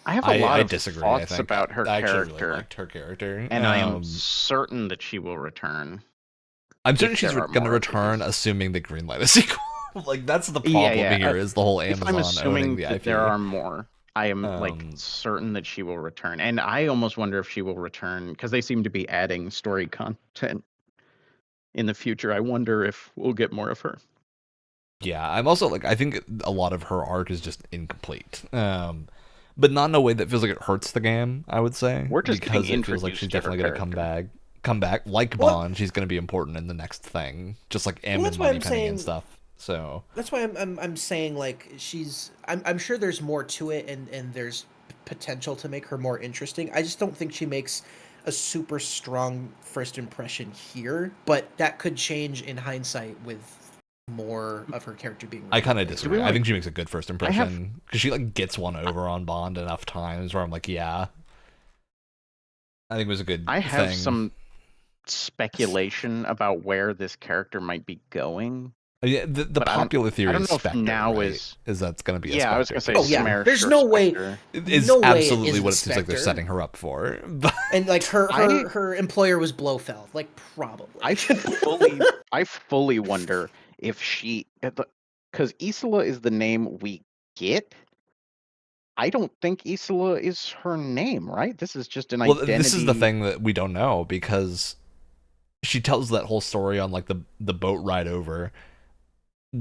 I have a lot of disagree, thoughts about her character. I actually really liked her character, and I am certain that she will return. I'm certain she's going to return, assuming they greenlight a sequel. Like that's the problem here is the whole Amazon I'm assuming owning the IP. There are more. I am certain that she will return, and I almost wonder if she will return because they seem to be adding story content in the future. I wonder if we'll get more of her. Yeah, I'm also I think a lot of her arc is just incomplete, but not in a way that feels like it hurts the game. I would say we're just because it feels like she's definitely going to come back like Bond. She's going to be important in the next thing, just like M and Moneypenny and stuff. So that's why I'm saying like I'm sure there's more to it and there's potential to make her more interesting. I just don't think she makes a super strong first impression here, but that could change in hindsight with more of her character being. I kind of disagree. I think she makes a good first impression because she gets one over on Bond enough times where I'm like, yeah, I think it was a good. I have some speculation about where this character might be going. Yeah, the But popular I theory don't is know if Spectre, now right? is. Is that's going to be a Yeah, I was Spectre gonna say Oh yeah, person? Smash there's or no way, Spectre. It is no way it absolutely isn't what it seems like they're Spectre. setting her up for. But And like I her employer was Blofeld, like I probably. fully I fully wonder if she, because Isola is the name we get. I don't think Isola is her name, right? This is just an well, this is the identity. thing that we don't know because she tells that whole story on like the boat ride over,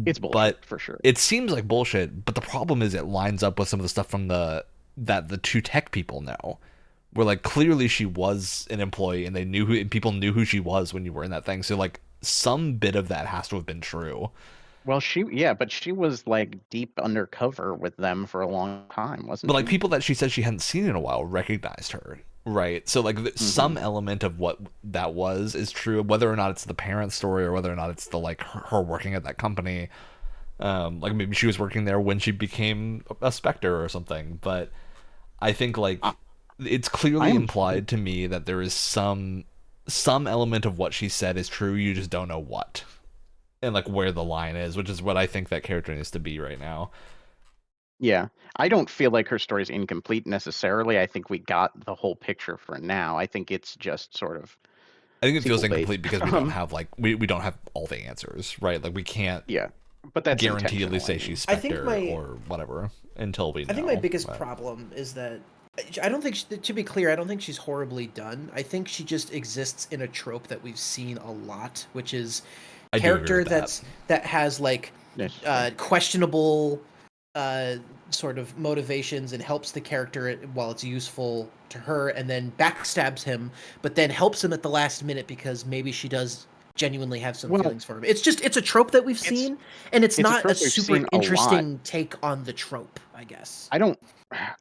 It's bullshit but for sure. it seems like bullshit. But the problem is it lines up with some of the stuff from the two tech people know, where like clearly she was an employee and they knew who and people knew who she was when you were in that thing. So like some bit of that has to have been true. Well, but she was like deep undercover with them for a long time, wasn't But like she? people that she said she hadn't seen in a while recognized her, right? So like Hmm. some element of what that was is true, whether or not it's the parent story or whether or not it's the like her working at that company. Like maybe she was working there when she became a Spectre or something. But I think I, like it's clearly I'm implied to me that there is some element of what she said is true. You just don't know what and like where the line is, which is what I think that character needs to be right now. Yeah, I don't feel like her story is incomplete necessarily. I think we got the whole picture for now. I think it's just sort of I think it feels sequel bait. incomplete because we don't have like we don't have all the answers, right? Like we can't Yeah, but that's guaranteedly intentional. I say she's mean, I think Spectre my or whatever until we I think my know. biggest But problem is that I don't think, to be clear, I don't think she's horribly done. I think she just exists in a trope that we've seen a lot, which is I do agree character with that. that has like that's true. questionable uh, sort of motivations and helps the character while it's useful to her, and then backstabs him, but then helps him at the last minute because maybe she does genuinely have some Well, feelings for him. It's a trope that we've it's seen, and it's it's a not a trope we've super seen a lot. interesting take on the trope, I guess. I don't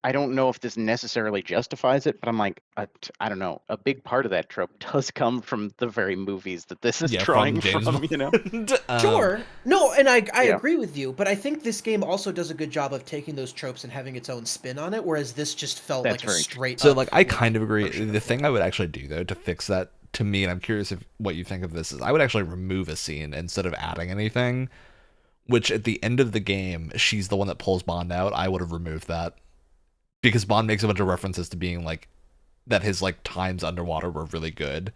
I don't know if this necessarily justifies it, but I'm like, I don't know. A big part of that trope does come from the very movies that this is Yeah, from drawing James from, you know? Bond. Sure. No, and I Yeah, agree with you, but I think this game also does a good job of taking those tropes and having its own spin on it, whereas this just felt that's like a very true. straight So up like I like kind of agree. version The of thing it. I would actually do though to fix that to me, and I'm curious if what you think of this is I would actually remove a scene instead of adding anything. Which at the end of the game, she's the one that pulls Bond out. I would have removed that because Bond makes a bunch of references to being like that his like times underwater were really good.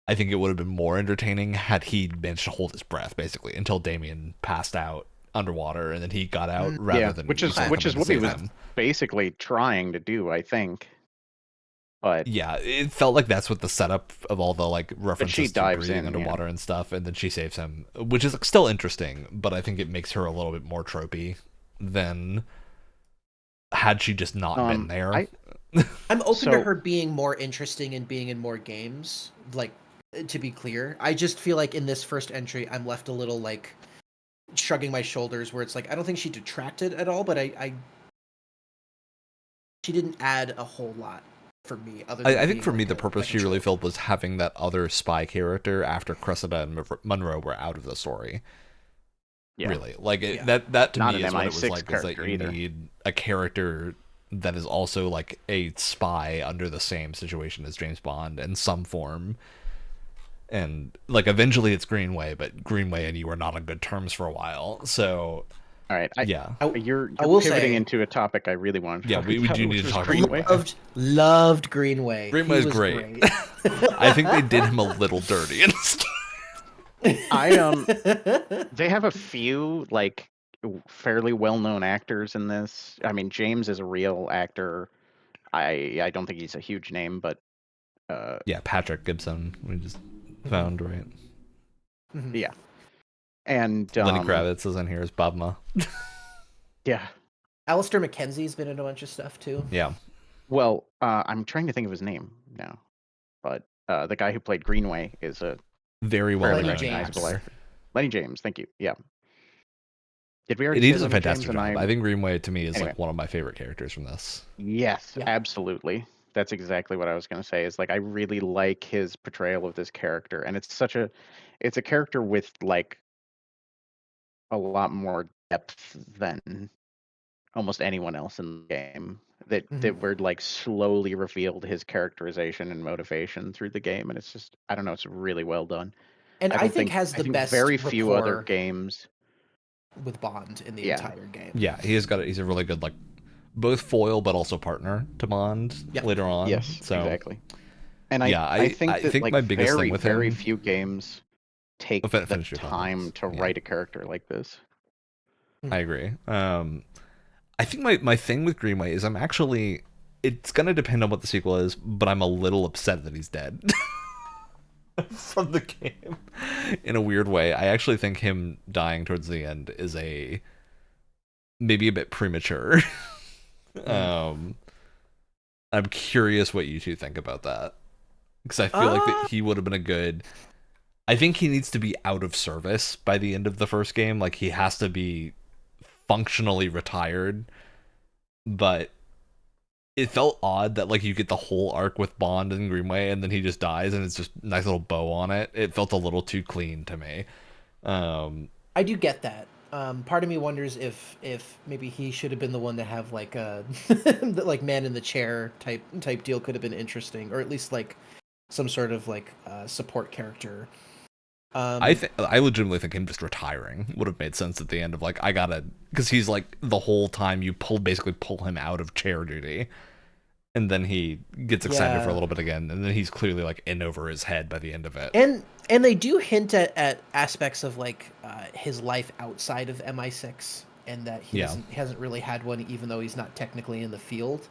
I think it would have been more entertaining had he managed to hold his breath basically until Damien passed out underwater and then he got out Mm, rather Yeah, than which is Isola which coming is to what he save was him. basically trying to do, I think. But Yeah, it felt like that's what the setup of all the like she references to dives breathing in, yeah. underwater and stuff, and then she saves him, which is still interesting, but I think it makes her a little bit more tropey than had she just not been there. I I'm open to so her being more interesting and being in more games, like to be clear. I just feel like in this first entry I'm left a little like shrugging my shoulders where it's like I don't think she detracted at all, but I she didn't add a whole lot for me other than I think being for me the purpose like a she really trope. filled was having that other spy character after Cressida and Monroe were out of the story. yeah, Really, like Yeah. that to not me an is what it was MI6 like. Is that character you either. need a character that is also like a spy under the same situation as James Bond in some form. And like eventually it's Greenway, but Greenway and you are not on good terms for a while. So All right, yeah, I, you're I will pivoting say into a topic I really wanted to yeah, talk we about, do which need to was talk about Greenway. Greenway. loved Greenway. Greenway He is was great. great. I think they did him a little dirty. I they have a few like fairly well-known actors in this. I mean, James is a real actor. I don't think he's a huge name, but uh Yeah, Patrick Gibson. We just found right. Mhm. yeah. And Lenny Kravitz is in here as Babma. yeah. Alistair McKenzie's been in a bunch of stuff too. Yeah, Well, I'm trying to think of his name now, but the guy who played Greenway is a very well fairly Lenny known recognizable James. actor. actor. Lenny James, thank you. Yeah. Did we already He say does a Lenny James? fantastic And job. I think Greenway to me is anyway, like one of my favorite characters from this. yes, Yeah. absolutely. That's exactly what I was going to say. Is like I really like his portrayal of this character, and it's a character with like a lot more depth than almost anyone else in the game. Mhm. That we're like slowly revealed his characterization and motivation through the game, and it's just I don't know, it's really well done. And I think I has the think best very few other rapport games. with Bond in the Yeah. entire game. Yeah, he's a really good like both foil but also partner to Bond Yep. later on. Yes, So exactly. And yeah, I think I that think like my biggest thing very, with very him. few games take the Finish your time thoughts. to Yeah, write a character like this. I agree. I think my thing with Greenway is it's gonna depend on what the sequel is, but I'm a little upset that he's dead from the game in a weird way. I actually think him dying towards the end is maybe a bit premature. I'm curious what you two think about that, because I feel like that he would have been a good. I think he needs to be out of service by the end of the first game. Like he has to be functionally retired, but it felt odd that like you get the whole arc with Bond and Greenway and then he just dies and it's just a nice little bow on it. It felt a little too clean to me. I do get that. Part of me wonders if maybe he should have been the one to have like a like man in the chair type deal could have been interesting, or at least like some sort of like support character. I legitimately think him just retiring would have made sense at the end of like because he's like the whole time you basically pull him out of chair duty. And then he gets excited for a little bit again, and then he's clearly like in over his head by the end of it. And they do hint at aspects of like his life outside of MI6, and that he hasn't really had one, even though he's not technically in the field.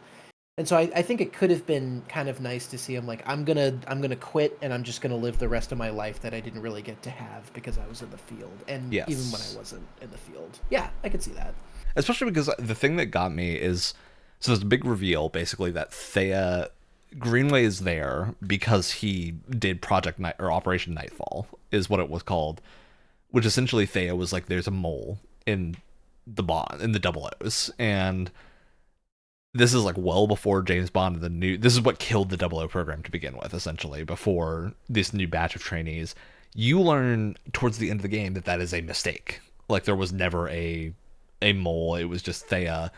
And so I think it could have been kind of nice to see him like, I'm gonna quit, and I'm just gonna live the rest of my life that I didn't really get to have because I was in the field, and even when I wasn't in the field. Yeah, I could see that. Especially because the thing that got me is, so there's a big reveal basically that Greenway is there because he did Project Night or Operation Nightfall is what it was called, which essentially Thea was like, there's a mole in the Double O's, and this is like well before James Bond and this is what killed the 00 program to begin with, essentially, before this new batch of trainees. You learn towards the end of the game that is a mistake. Like there was never a mole. It was just Thea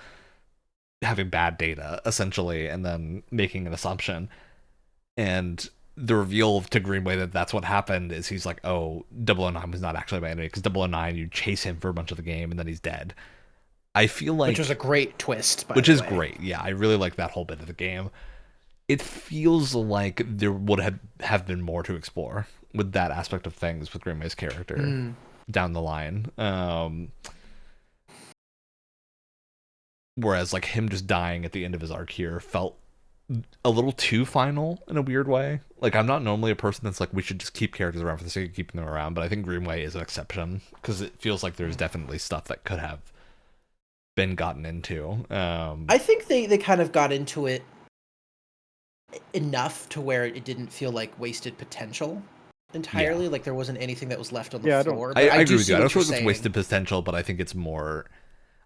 having bad data, essentially, and then making an assumption. And the reveal to Greenway that that's what happened is he's like, oh, 009 was not actually my enemy, because 009, you chase him for a bunch of the game and then he's dead. I feel like... Which was a great twist, by Which the is way. great, yeah. I really like that whole bit of the game. It feels like there would have been more to explore with that aspect of things with Greenway's character down the line. Whereas like him just dying at the end of his arc here felt a little too final in a weird way. Like I'm not normally a person that's like, we should just keep characters around for the sake of keeping them around, but I think Greenway is an exception because it feels like there's definitely stuff that could have been gotten into. I think they kind of got into it enough to where it didn't feel like wasted potential entirely. Like there wasn't anything that was left on the floor. I agree with you. I don't feel like it's wasted potential, but I think it's more...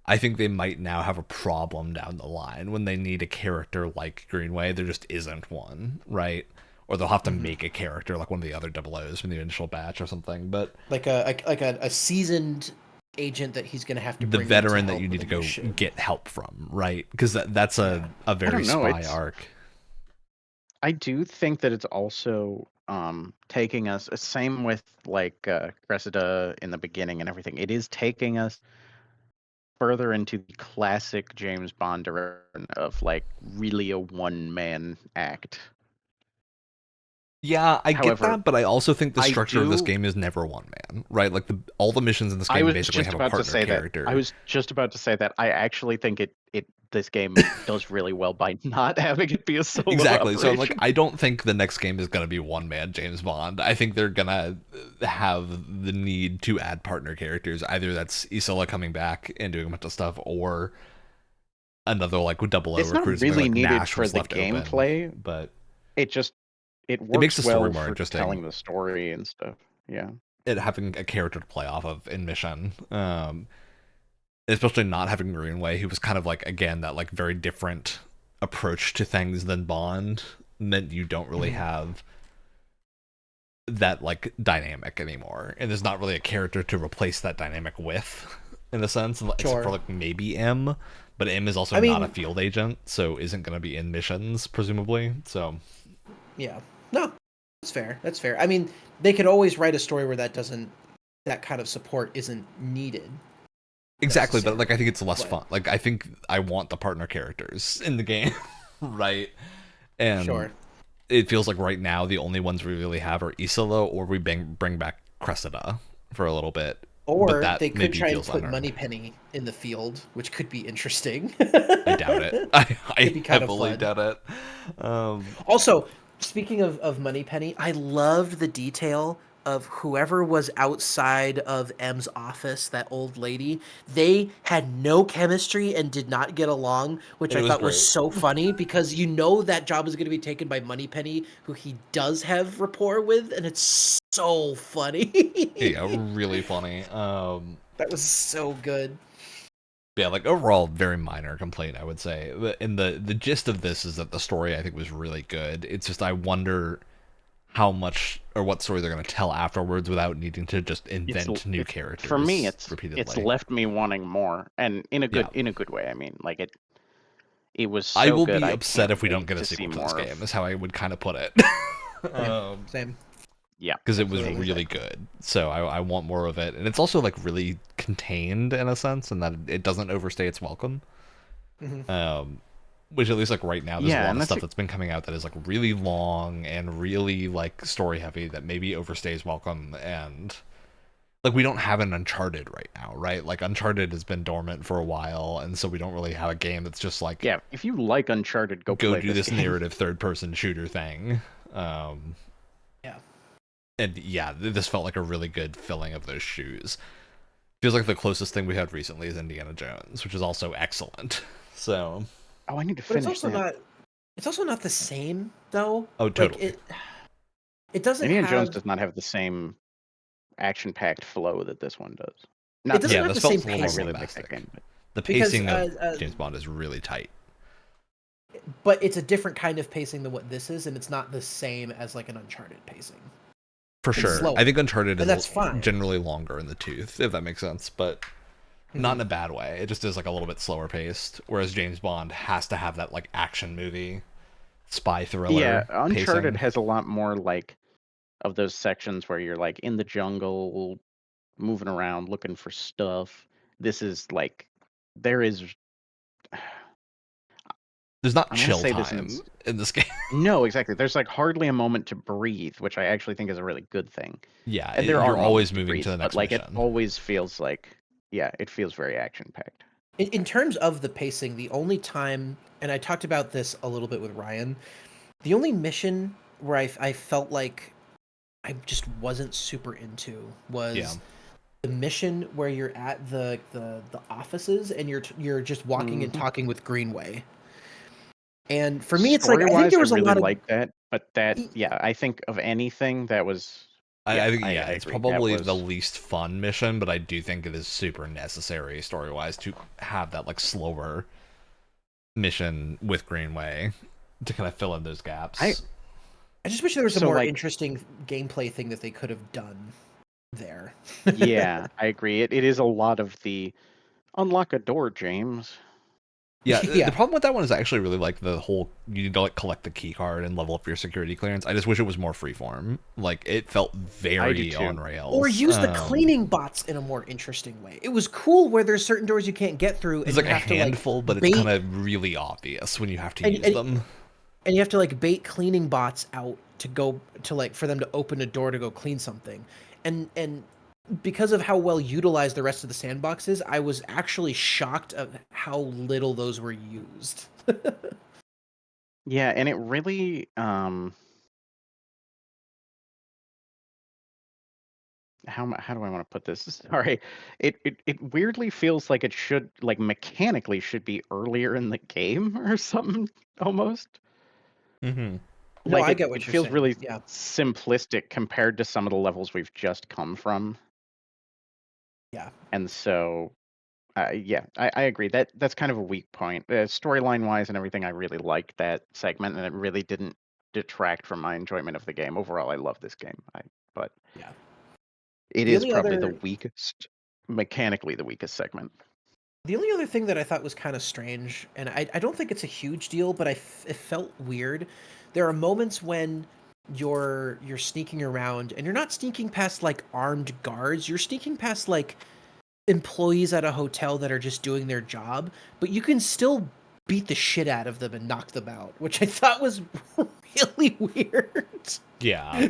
I think they might now have a problem down the line when they need a character like Greenway. There just isn't one, right? Or they'll have to make a character like one of the other 00s from the initial batch or something. But like a seasoned agent that he's going to have to bring the veteran that you need to go mission. get help from, right? Because that's a very spy arc. I do think that it's also taking us, same with like Cressida in the beginning and everything. It is taking us further into the classic James Bond direction of like really a one-man act. Yeah, get that, but I also think the structure of this game is never one man, right? Like all the missions in this game basically have a partner character. I was just about to say that. I actually think this game does really well by not having it be a solo Exactly. operation. So I'm like, I don't think the next game is gonna be one man James Bond. I think they're gonna have the need to add partner characters. Either that's Isola coming back and doing a bunch of stuff, or another like 00 it's not really needed Nash for the gameplay, open, but it works makes the story well more for interesting. telling the story and stuff. Yeah, it having a character to play off of in mission. Especially not having Greenway, who was kind of like, again, that like very different approach to things than Bond, meant you don't really have that like dynamic anymore, and there's not really a character to replace that dynamic with, in a sense, except for like maybe M, but M is also not a field agent, so isn't going to be in missions presumably. So yeah, no, That's fair. That's fair. I mean, they could always write a story where that kind of support isn't needed. Exactly, but like I think it's less But- fun. Like I think I want the partner characters in the game, right? And Sure. it feels like right now the only ones we really have are Isolo, or we bring back Cressida for a little bit. But Or that they could maybe try and feels put unearned. Moneypenny in the field, which could be interesting. I doubt it. I It'd be kind of heavily fun. doubt it. Also, speaking of Moneypenny, I loved the detail of whoever was outside of M's office, that old lady. They had no chemistry and did not get along, which It I was thought great. was so funny because you know that job is going to be taken by Moneypenny, who he does have rapport with, and it's so funny. Yeah, really funny. That was so good. Yeah, like overall, very minor complaint, I would say. And the gist of this is that the story I think was really good. It's just I wonder how much or what story they're going to tell afterwards without needing to just invent new characters. For me, repeatedly. it's left me wanting more, and in a good way. I mean, like it was so I will good. be I upset can't if we don't wait get a to see sequel to this more game. Is how I would kind of put it. Same. Yeah, Because it was Absolutely. really good. So I want more of it. And it's also like really contained in a sense, and that it doesn't overstay its welcome. Which at least like right now, there's a lot of stuff that's been coming out that is like really long and really like story heavy that maybe overstays welcome. And like we don't have an Uncharted right now, right? Like Uncharted has been dormant for a while, and so we don't really have a game that's just like, yeah. If you like Uncharted, go play do this game. narrative third-person shooter thing. Yeah. And yeah, this felt like a really good filling of those shoes. Feels like the closest thing we had recently is Indiana Jones, which is also excellent. So, oh, I need to But finish that. It's also not the same though. oh, totally. Like it doesn't Indiana Jones have does not have the same action-packed flow that this one does. It doesn't have this the felt same a little more pacing. Really like that bombastic. game, but The Because, pacing of James Bond is really tight. but it's a different kind of pacing than what this is, and it's not the same as like an Uncharted pacing. For It's sure. slower. I think Uncharted And is that's fine. generally longer in the tooth, if that makes sense, but not in a bad way. It just is like a little bit slower paced, whereas James Bond has to have that like action movie, spy thriller. yeah, Uncharted pacing. has a lot more like of those sections where you're like in the jungle, moving around, looking for stuff. This is like there is. There's not I'm gonna chill say this time in this game. No, exactly. There's like hardly a moment to breathe, which I actually think is a really good thing. Yeah, And there you're are always moments to moving breathe, to the but next like mission. it always feels like, yeah, it feels very action packed. In terms of the pacing, the only time, and I talked about this a little bit with Ryan, the only mission where I felt like I just wasn't super into was the mission where you're at the offices and you're just walking and talking with Greenway. And for me, it's like I think there was I really a lot of like that, but that yeah, I think of anything that was. I think I it's agree. probably the least fun mission, but I do think it is super necessary story wise to have that like slower mission with Greenway to kind of fill in those gaps. I just wish there was a So, more like- interesting gameplay thing that they could have done there. Yeah, I agree. It is a lot of the unlock a door, James. Yeah, Yeah. the problem with that one is I actually really like the whole you need to like collect the key card and level up your security clearance. I just wish it was more freeform. Like it felt very too. on rails. Or use the cleaning bots in a more interesting way. It was cool where there's certain doors you can't get through, and It's like you a have to handful, but bait, it's kind of really obvious when you have to use them. and you have to like bait cleaning bots out to go to like for them to open a door to go clean something, and because of how well utilized the rest of the sandbox is, I was actually shocked at how little those were used. Yeah, and it really how do I want to put this? Sorry. It weirdly feels like it should like mechanically should be earlier in the game or something almost. Mm-hmm. No, Like I get what it you're feels saying. really Yeah. simplistic compared to some of the levels we've just come from. Yeah. And so yeah, I agree. That's kind of a weak point. Storyline wise and everything, I really liked that segment, and it really didn't detract from my enjoyment of the game. Overall, I love this game. But Yeah. it The is only probably other- the weakest, mechanically the weakest segment. The only other thing that I thought was kind of strange, and I don't think it's a huge deal, but it felt weird. There are moments when you're sneaking around, and you're not sneaking past like armed guards. You're sneaking past like employees at a hotel that are just doing their job, but you can still beat the shit out of them and knock them out, which I thought was really weird. Yeah.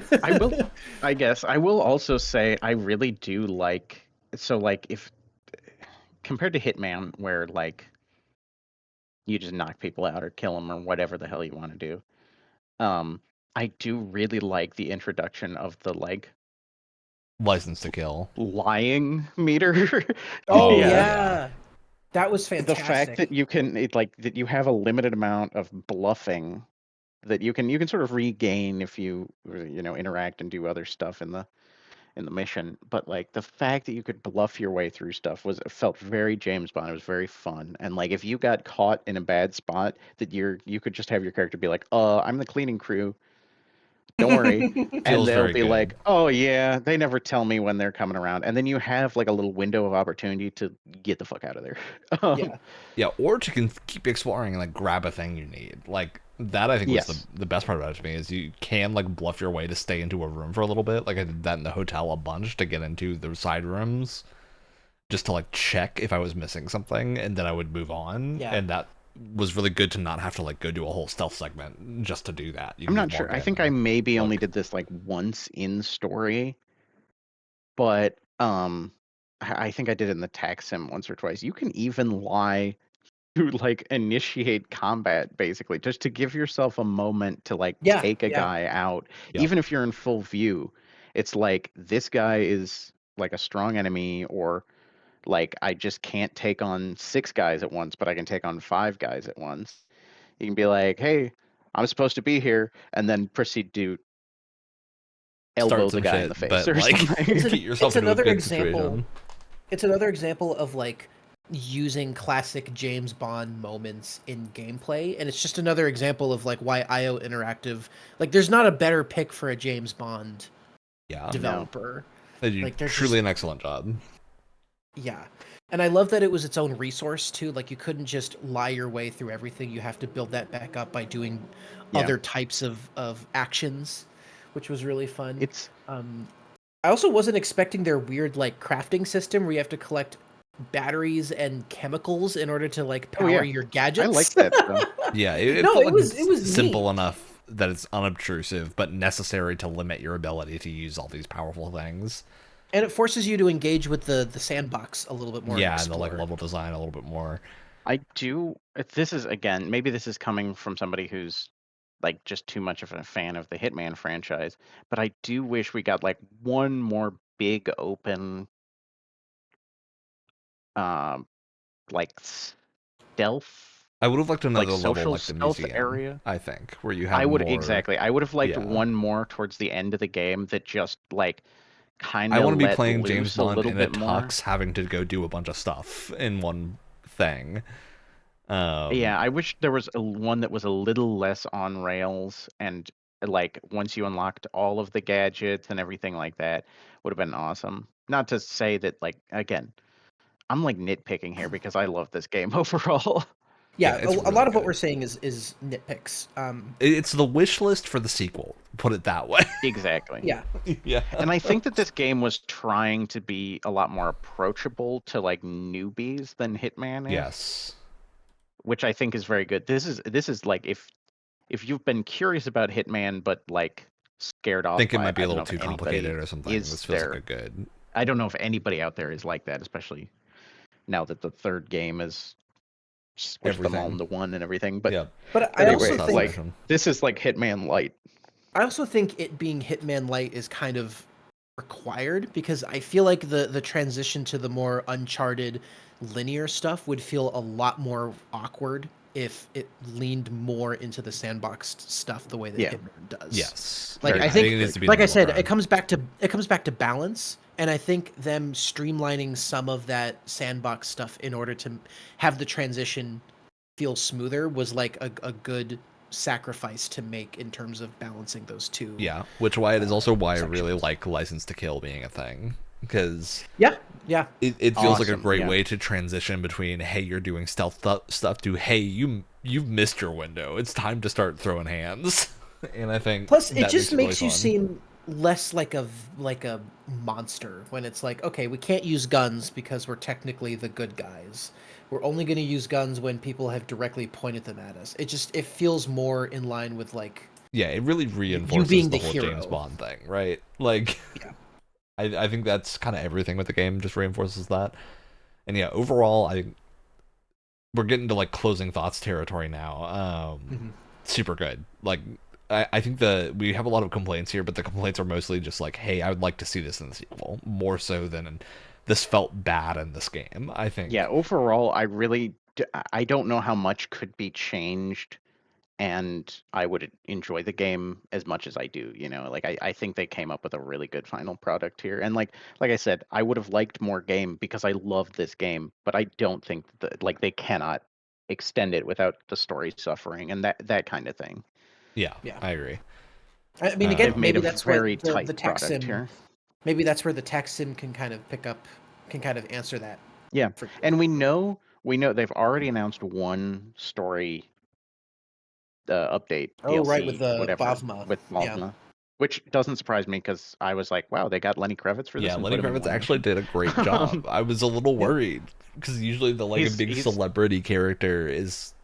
I guess I will also say I really do like, so like if compared to Hitman where like you just knock people out or kill them or whatever the hell you want to do. I do really like the introduction of the like License to Kill. lying meter. Oh Yeah. yeah. That was The fantastic. fact that you can that you have a limited amount of bluffing that you can sort of regain if you interact and do other stuff in the mission, but like the fact that you could bluff your way through stuff felt very James Bond. It was very fun, and like if you got caught in a bad spot, that you could just have your character be like, I'm the cleaning crew, don't worry. And Feels they'll very be good. like, oh yeah, they never tell me when they're coming around, and then you have like a little window of opportunity to get the fuck out of there. Yeah. Yeah, or to keep exploring and like grab a thing you need. Like that, I think was Yes. the best part about it to me is you can like bluff your way to stay into a room for a little bit. Like I did that in the hotel a bunch to get into the side rooms, just to like check if I was missing something, and then I would move on. Yeah. And that was really good to not have to like go do a whole stealth segment just to do that. You I'm can not just sure. walk I think in I and maybe only look. did this like once in story, but I think I did it in the tax sim once or twice. You can even lie to like initiate combat, basically, just to give yourself a moment to like Yeah. take a Yeah. guy out, Yep. even if you're in full view. It's like this guy is like a strong enemy, or like I just can't take on 6 guys at once, but I can take on 5 guys at once. You can be like, hey, I'm supposed to be here, and then proceed to Start elbow the some guy in the shit, face but or like something. get yourself It's into a another good example. situation. It's another example of like using classic James Bond moments in gameplay, and it's just another example of like why IO Interactive, like there's not a better pick for a James Bond Yeah, developer. they do Like they're truly just, an excellent job. yeah. And I love that it was its own resource too. Like you couldn't just lie your way through everything. You have to build that back up by doing Yeah. other types of actions, which was really fun. It's I also wasn't expecting their weird like crafting system where you have to collect batteries and chemicals in order to like Oh, yeah. power your gadgets. I like that stuff. Yeah, it No, felt it like was simple neat. enough that it's unobtrusive, but necessary to limit your ability to use all these powerful things. And it forces you to engage with the sandbox a little bit more. Yeah, And and the like explore. level design a little bit more. I do. This is again, maybe this is coming from somebody who's like just too much of a fan of the Hitman franchise, but I do wish we got like one more big open, like stealth, I would have liked another like level social like the stealth museum, area. I think, where you have I would more. exactly. I would have liked Yeah. one more towards the end of the game that just like kind I of want to be let playing loose James a Bond little in a bit more. tux, having to go do a bunch of stuff in one thing. Yeah, I wish there was one that was a little less on rails, and like once you unlocked all of the gadgets and everything like that, would have been awesome. Not to say that, like, again, I'm like nitpicking here because I love this game overall. Yeah, it's a really lot of what good. we're saying is nitpicks. It's the wish list for the sequel. Put it that way. Exactly. Yeah, Yeah. And I think that this game was trying to be a lot more approachable to like newbies than Hitman is, Yes. which I think is very good. This is like if you've been curious about Hitman but like scared I off think it by might it, be I a don't know little if too anybody complicated or something. is This feels there. like a good. I don't know if anybody out there is like that, especially now that the third game is squished them all Everything. into one and everything. But Yeah. but I anyway, also think like this is like Hitman Light. it being Hitman Light is kind of required because I feel like the transition to the more uncharted linear stuff would feel a lot more awkward if it leaned more into the sandbox stuff the way that Yeah. Hitman does. Yes. Like Very I much. think it needs to be like the I said, middle it ground. comes back to balance, and I think them streamlining some of that sandbox stuff in order to have the transition feel smoother was like a good sacrifice to make in terms of balancing those two. Yeah, which is also why I really sections. like License to Kill being a thing, because Yeah. it feels like a Awesome, great yeah. way to transition between hey, you're doing stealth stuff to hey, you've missed your window. It's time to start throwing hands. And I think Plus, it that just makes makes it you really fun. seem less like a monster when it's like, okay, we can't use guns because we're technically the good guys. We're only going to use guns when people have directly pointed them at us. It feels more in line with like Yeah, it really you reinforces being the the whole James hero. Bond thing, right? Like, Yeah. I think that's kind of everything with the game, just reinforces that. And yeah, overall, we're getting to like closing thoughts territory now. Hmm. Super good. Like, I think we have a lot of complaints here, but the complaints are mostly just like, hey, I would like to see this in the sequel, more so than this felt bad in this game. I Yeah, think. overall, I don't know how much could be changed, and I would enjoy the game as much as I do. Like I think they came up with a really good final product here. And like I said, I would have liked more game because I love this game, but I don't think that like they cannot extend it without the story suffering and that kind of thing. Yeah, Yeah. I agree. I mean, They've again, made maybe a that's what very the tight tech product sim. here. Maybe that's where the tech sim can kind of answer that. Yeah, For you. and we know they've already announced one story update Oh, right, with DLC, the whatever, Bavma. with Yeah. Malvna, which doesn't surprise me because I was like, wow, they got Lenny Kravitz for Yeah, this and Lenny put him in Kravitz one actually mission. did a great job. I was a little Yep. worried because usually the like a big He's celebrity character is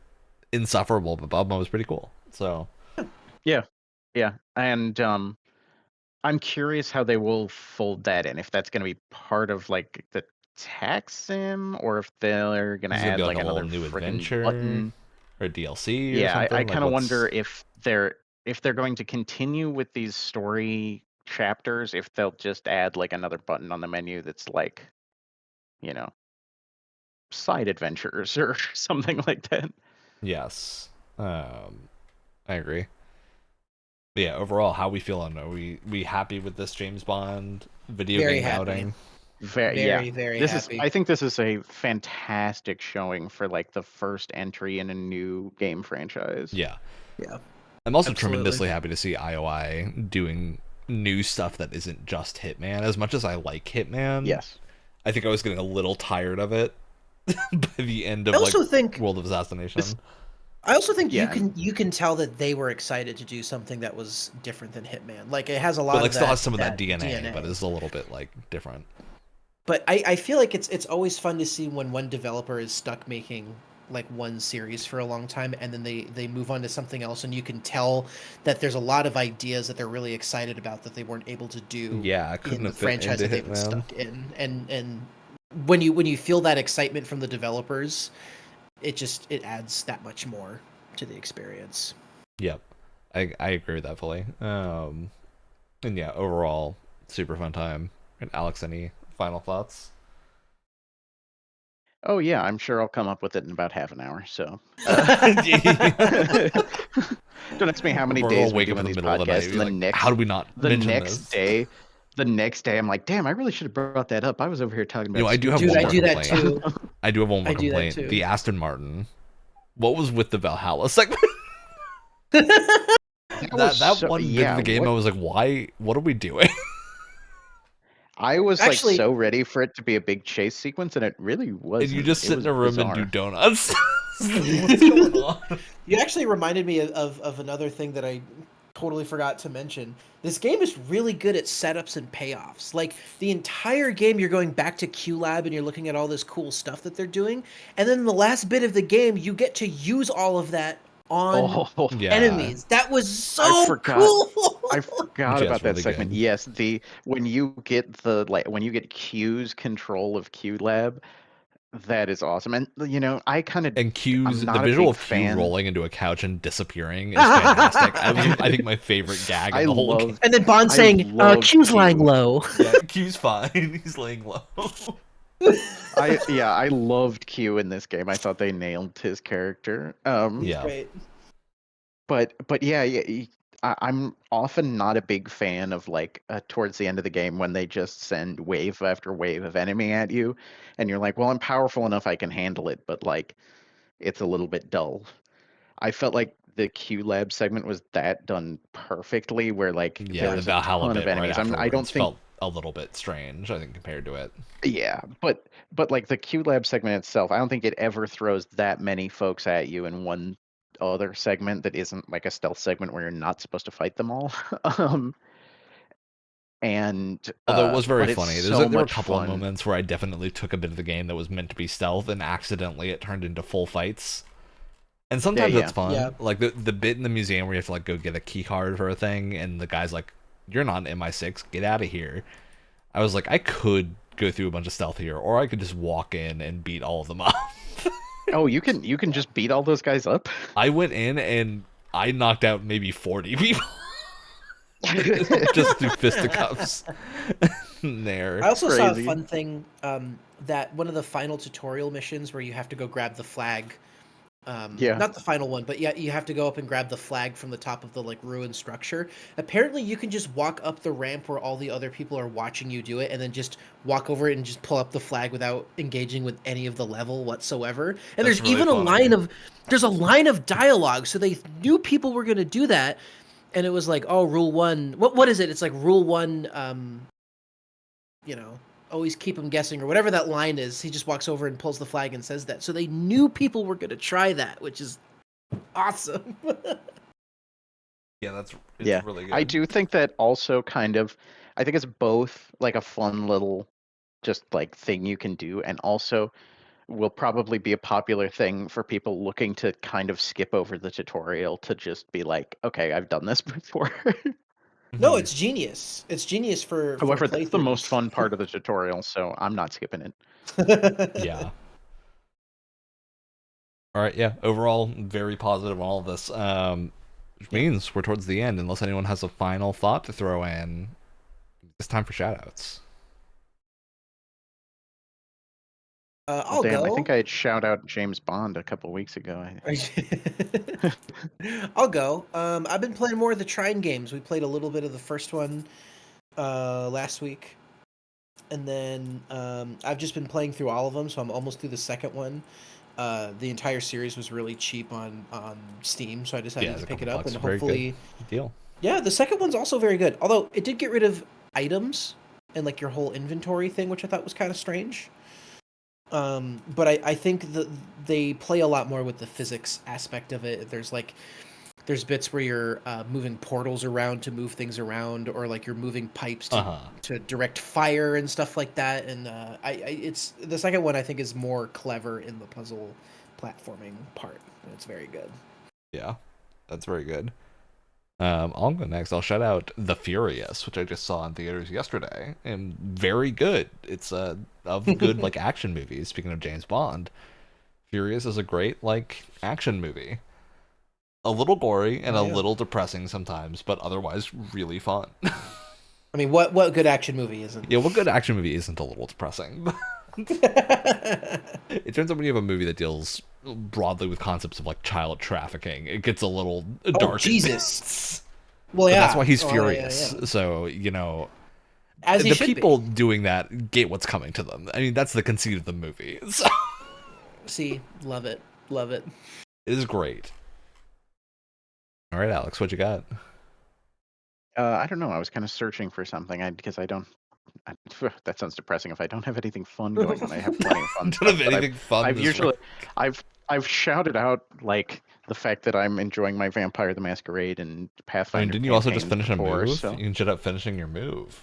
insufferable, but Bob was pretty cool. So Yeah, yeah, and I'm curious how they will fold that in. If that's going to be part of like the tax sim, or if they're going to is it gonna be add like like a little another new freaking adventure button. or DLC or Yeah, I something? Like kind of wonder what's if they're going to continue with these story chapters, if they'll just add like another button on the menu that's like, you know, side adventures or something like that. yes. I agree. But yeah, overall, how we feeling? Are we happy with this James Bond video Very game happy. outing? Yeah. Very, very happy. I think this is a fantastic showing for like the first entry in a new game franchise. Yeah. Yeah. I'm also Absolutely. tremendously happy to see IOI doing new stuff that isn't just Hitman. As much as I like Hitman, Yes. I think I was getting a little tired of it by the end I of like also think World of This Assassination. yeah, you can tell that they were excited to do something that was different than Hitman. Like it has a But lot like of still has some of that that DNA, but DNA. is a little bit like different. But I feel like it's always fun to see when one developer is stuck making like one series for a long time and then they move on to something else and you can tell that there's a lot of ideas that they're really excited about that they weren't able to do Yeah, I couldn't in the have fit franchise into that they've been Hitman. stuck in. And when you feel that excitement from the developers, it adds that much more to the experience. Yep. I agree with that fully. And yeah, overall, super fun time. And Alex, any final thoughts? oh yeah, I'm sure I'll come up with it in about half an hour. So don't ask me how many We're gonna days we wake up do in on the these middle of the night podcasts, and and be like, how do we not the mention next this? day, the next day, I'm like, damn, I really should have brought that up. I was over here talking You know, about I do have stupid Dude, one I more do stuff. that complaint. too. I do have one more I do that complaint. too. The Aston Martin. What was with the Valhalla segment? That was that so one bit of yeah. the game, I What was like, why? What are we doing? I was like Actually, so ready for it to be a big chase sequence, and it really And you wasn't. just It sit in was a room and do bizarre. donuts. What's going on? you actually reminded me of another thing that I totally forgot to mention. This game is really good at setups and payoffs. Like the entire game, you're going back to Q Lab and you're looking at all this cool stuff that they're doing, and then in the last bit of the game, you get to use all of that on Oh, Yeah, enemies. That was I so forgot. cool. I which forgot yeah, is about that really segment. good. Yes, the when you get the like when you get Q's control of Q Lab, that is awesome. And I kind of And I'm The not a visual big of Q fan. rolling into a couch and disappearing is fantastic. That was, I think, my favorite gag I of the whole game. loved And then Bond I saying, loved "Q's lying Q. low." Yeah, Q's fine. He's laying low. I loved Q in this game. I thought they nailed his character. He's Yeah. great. But yeah, I'm often not a big fan of like towards the end of the game when they just send wave after wave of enemy at you, and you're like, well, I'm powerful enough I can handle it, but like it's a little bit dull. I felt like the Q Lab segment was that done perfectly, where like there Yeah, the was a Valhalla ton of bit right enemies. I don't afterwards think, felt a little bit strange, I think, compared to it. yeah, but like the Q Lab segment itself, I don't think it ever throws that many folks at you in one other segment that isn't like a stealth segment where you're not supposed to fight them all. um, and Although it was very but it's funny. so There were a much couple of fun. moments where I definitely took a bit of the game that was meant to be stealth, and accidentally it turned into full fights. And sometimes Yeah. that's fun. Yeah. Like the bit in the museum where you have to like go get a key card for a thing, and the guy's like, "You're not an MI6. Get out of here." I was like, I could go through a bunch of stealth here, or I could just walk in and beat all of them up. Oh, you can just beat all those guys up. I went in and I knocked out maybe 40 people just through fisticuffs. There. I also saw a Crazy. fun thing that one of the final tutorial missions where you have to go grab the flag. Yeah. Not the final one, but yeah, you have to go up and grab the flag from the top of the like ruined structure. Apparently, you can just walk up the ramp where all the other people are watching you do it, and then just walk over it and just pull up the flag without engaging with any of the level whatsoever. And That's there's really even funny. there's a line of dialogue, so they knew people were going to do that, and it was like, oh, rule one. What is it? It's like rule one. You know, always keep them guessing or whatever that line is. He just walks over and pulls the flag and says that. So they knew people were going to try that, which is awesome. Yeah, it's Yeah. really good. I do think that also kind of, I think it's both like a fun little just like thing you can do, and also will probably be a popular thing for people looking to kind of skip over the tutorial to just be like, okay, I've done this before. No, Mhm. it's genius. It's genius for However, that's the most playthroughs. fun part of the tutorial, so I'm not skipping it. Yeah. All right. Yeah. Overall, very positive on all of this. Which means we're towards the end. Unless anyone has a final thought to throw in, it's time for shoutouts. Well, I'll damn, I go. think I had shout out James Bond a couple weeks ago. I'll go. I've been playing more of the Trine games. We played a little bit of the first one last week, and then I've just been playing through all of them, so I'm almost through the second one. The entire series was really cheap on Steam, so I decided Yeah, to it's a pick it couple up, bucks. and Very hopefully, good deal. yeah, the second one's also very good. Although it did get rid of items and like your whole inventory thing, which I thought was kind of strange. But I think that they play a lot more with the physics aspect of it. There's bits where you're moving portals around to move things around, or like you're moving pipes to direct fire and stuff like that. And it's the second one I think is more clever in the puzzle platforming part. It's very good. Yeah, that's very good. I'll go next. I'll shout out The Furious, which I just saw in theaters yesterday, and very good. It's of good like action movies. Speaking of James Bond, Furious is a great like action movie. A little gory and Oh, a yeah. little depressing sometimes, but otherwise really fun. I mean, what good action movie isn't? Yeah, what good action movie isn't a little depressing? It turns out when you have a movie that deals broadly with concepts of like child trafficking, it gets a little dark. Jesus. Well, But yeah. that's why he's Oh, yeah, furious. yeah. So, As he the should people be. doing that get what's coming to them. I mean, that's the conceit of the movie. So, See, love it, love it. it is great. All right, Alex, what you got? I don't know. I was kind of searching for something because I don't. That sounds depressing. If I don't have anything fun going on, I have plenty of fun Don't stuff. have But anything fun I've this usually, week. I've shouted out like the fact that I'm enjoying my Vampire the Masquerade and I mean, Pathfinder didn't you also just campaigns finish a before. move? So You ended up finishing your move.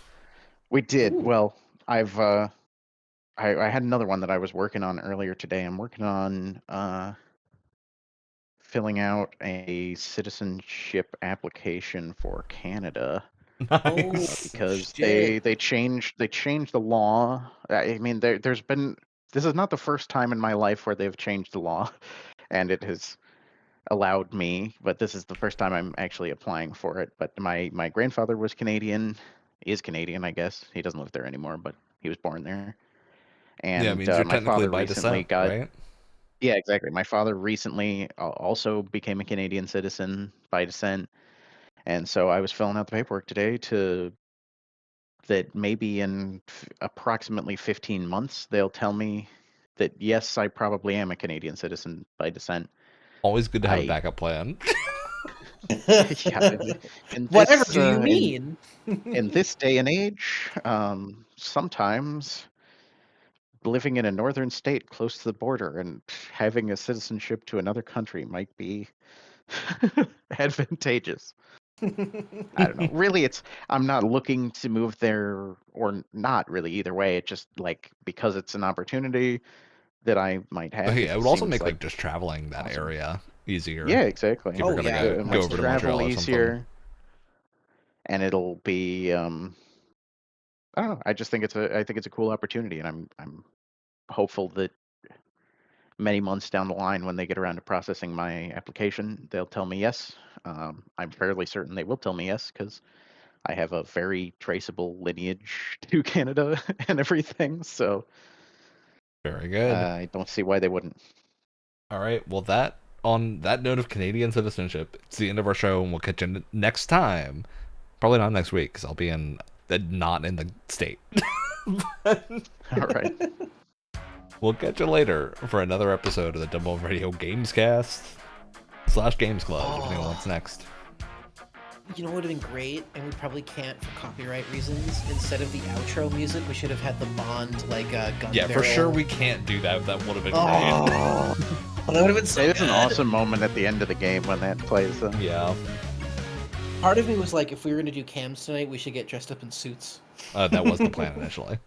we did. Ooh. Well, I've I had another one that I was working on earlier today. I'm working on filling out a citizenship application for Canada. Oh, Nice. Because shit. they changed the law. I mean, there's been, this is not the first time in my life where they've changed the law, and it has allowed me. But this is the first time I'm actually applying for it. But my grandfather was Canadian, is Canadian, I guess. He doesn't live there anymore, but he was born there. Yeah, it And means you're my technically father by recently descent, got, right? yeah, exactly. My father recently also became a Canadian citizen by descent. And so I was filling out the paperwork today that maybe in approximately 15 months they'll tell me that yes, I probably am a Canadian citizen by descent. Always good to have a I backup plan. yeah, in Whatever this do you mean? in this day and age, sometimes living in a northern state close to the border and having a citizenship to another country might be advantageous. I don't know. Really, I'm not looking to move there or not really either way. It just like because it's an opportunity that I might But have. hey, it would also seems make like just traveling that awesome. area easier. Yeah, exactly. If you're gonna yeah, It go makes over to travel Montreal or something. easier, and it'll be I don't know. I just think it's a cool opportunity, and I'm hopeful that many months down the line, when they get around to processing my application, they'll tell me yes. I'm fairly certain they will tell me yes because I have a very traceable lineage to Canada and everything. So Very good. I don't see why they wouldn't. All right. Well, on that note of Canadian citizenship, it's the end of our show, and we'll catch you next time. Probably not next week because I'll be not in the state. All right. We'll catch you later for another episode of the Double Radio Gamescast / Games Club, depending on what's next. You know what would have been great, and we probably can't for copyright reasons. Instead of the outro music, we should have had the Bond gun Yeah, barrel. for sure we can't do that. That would have been great. Oh, that would have been so It's good. an awesome moment at the end of the game when that plays. Yeah. Part of me was like, if we were going to do cams tonight, we should get dressed up in suits. That was the plan initially.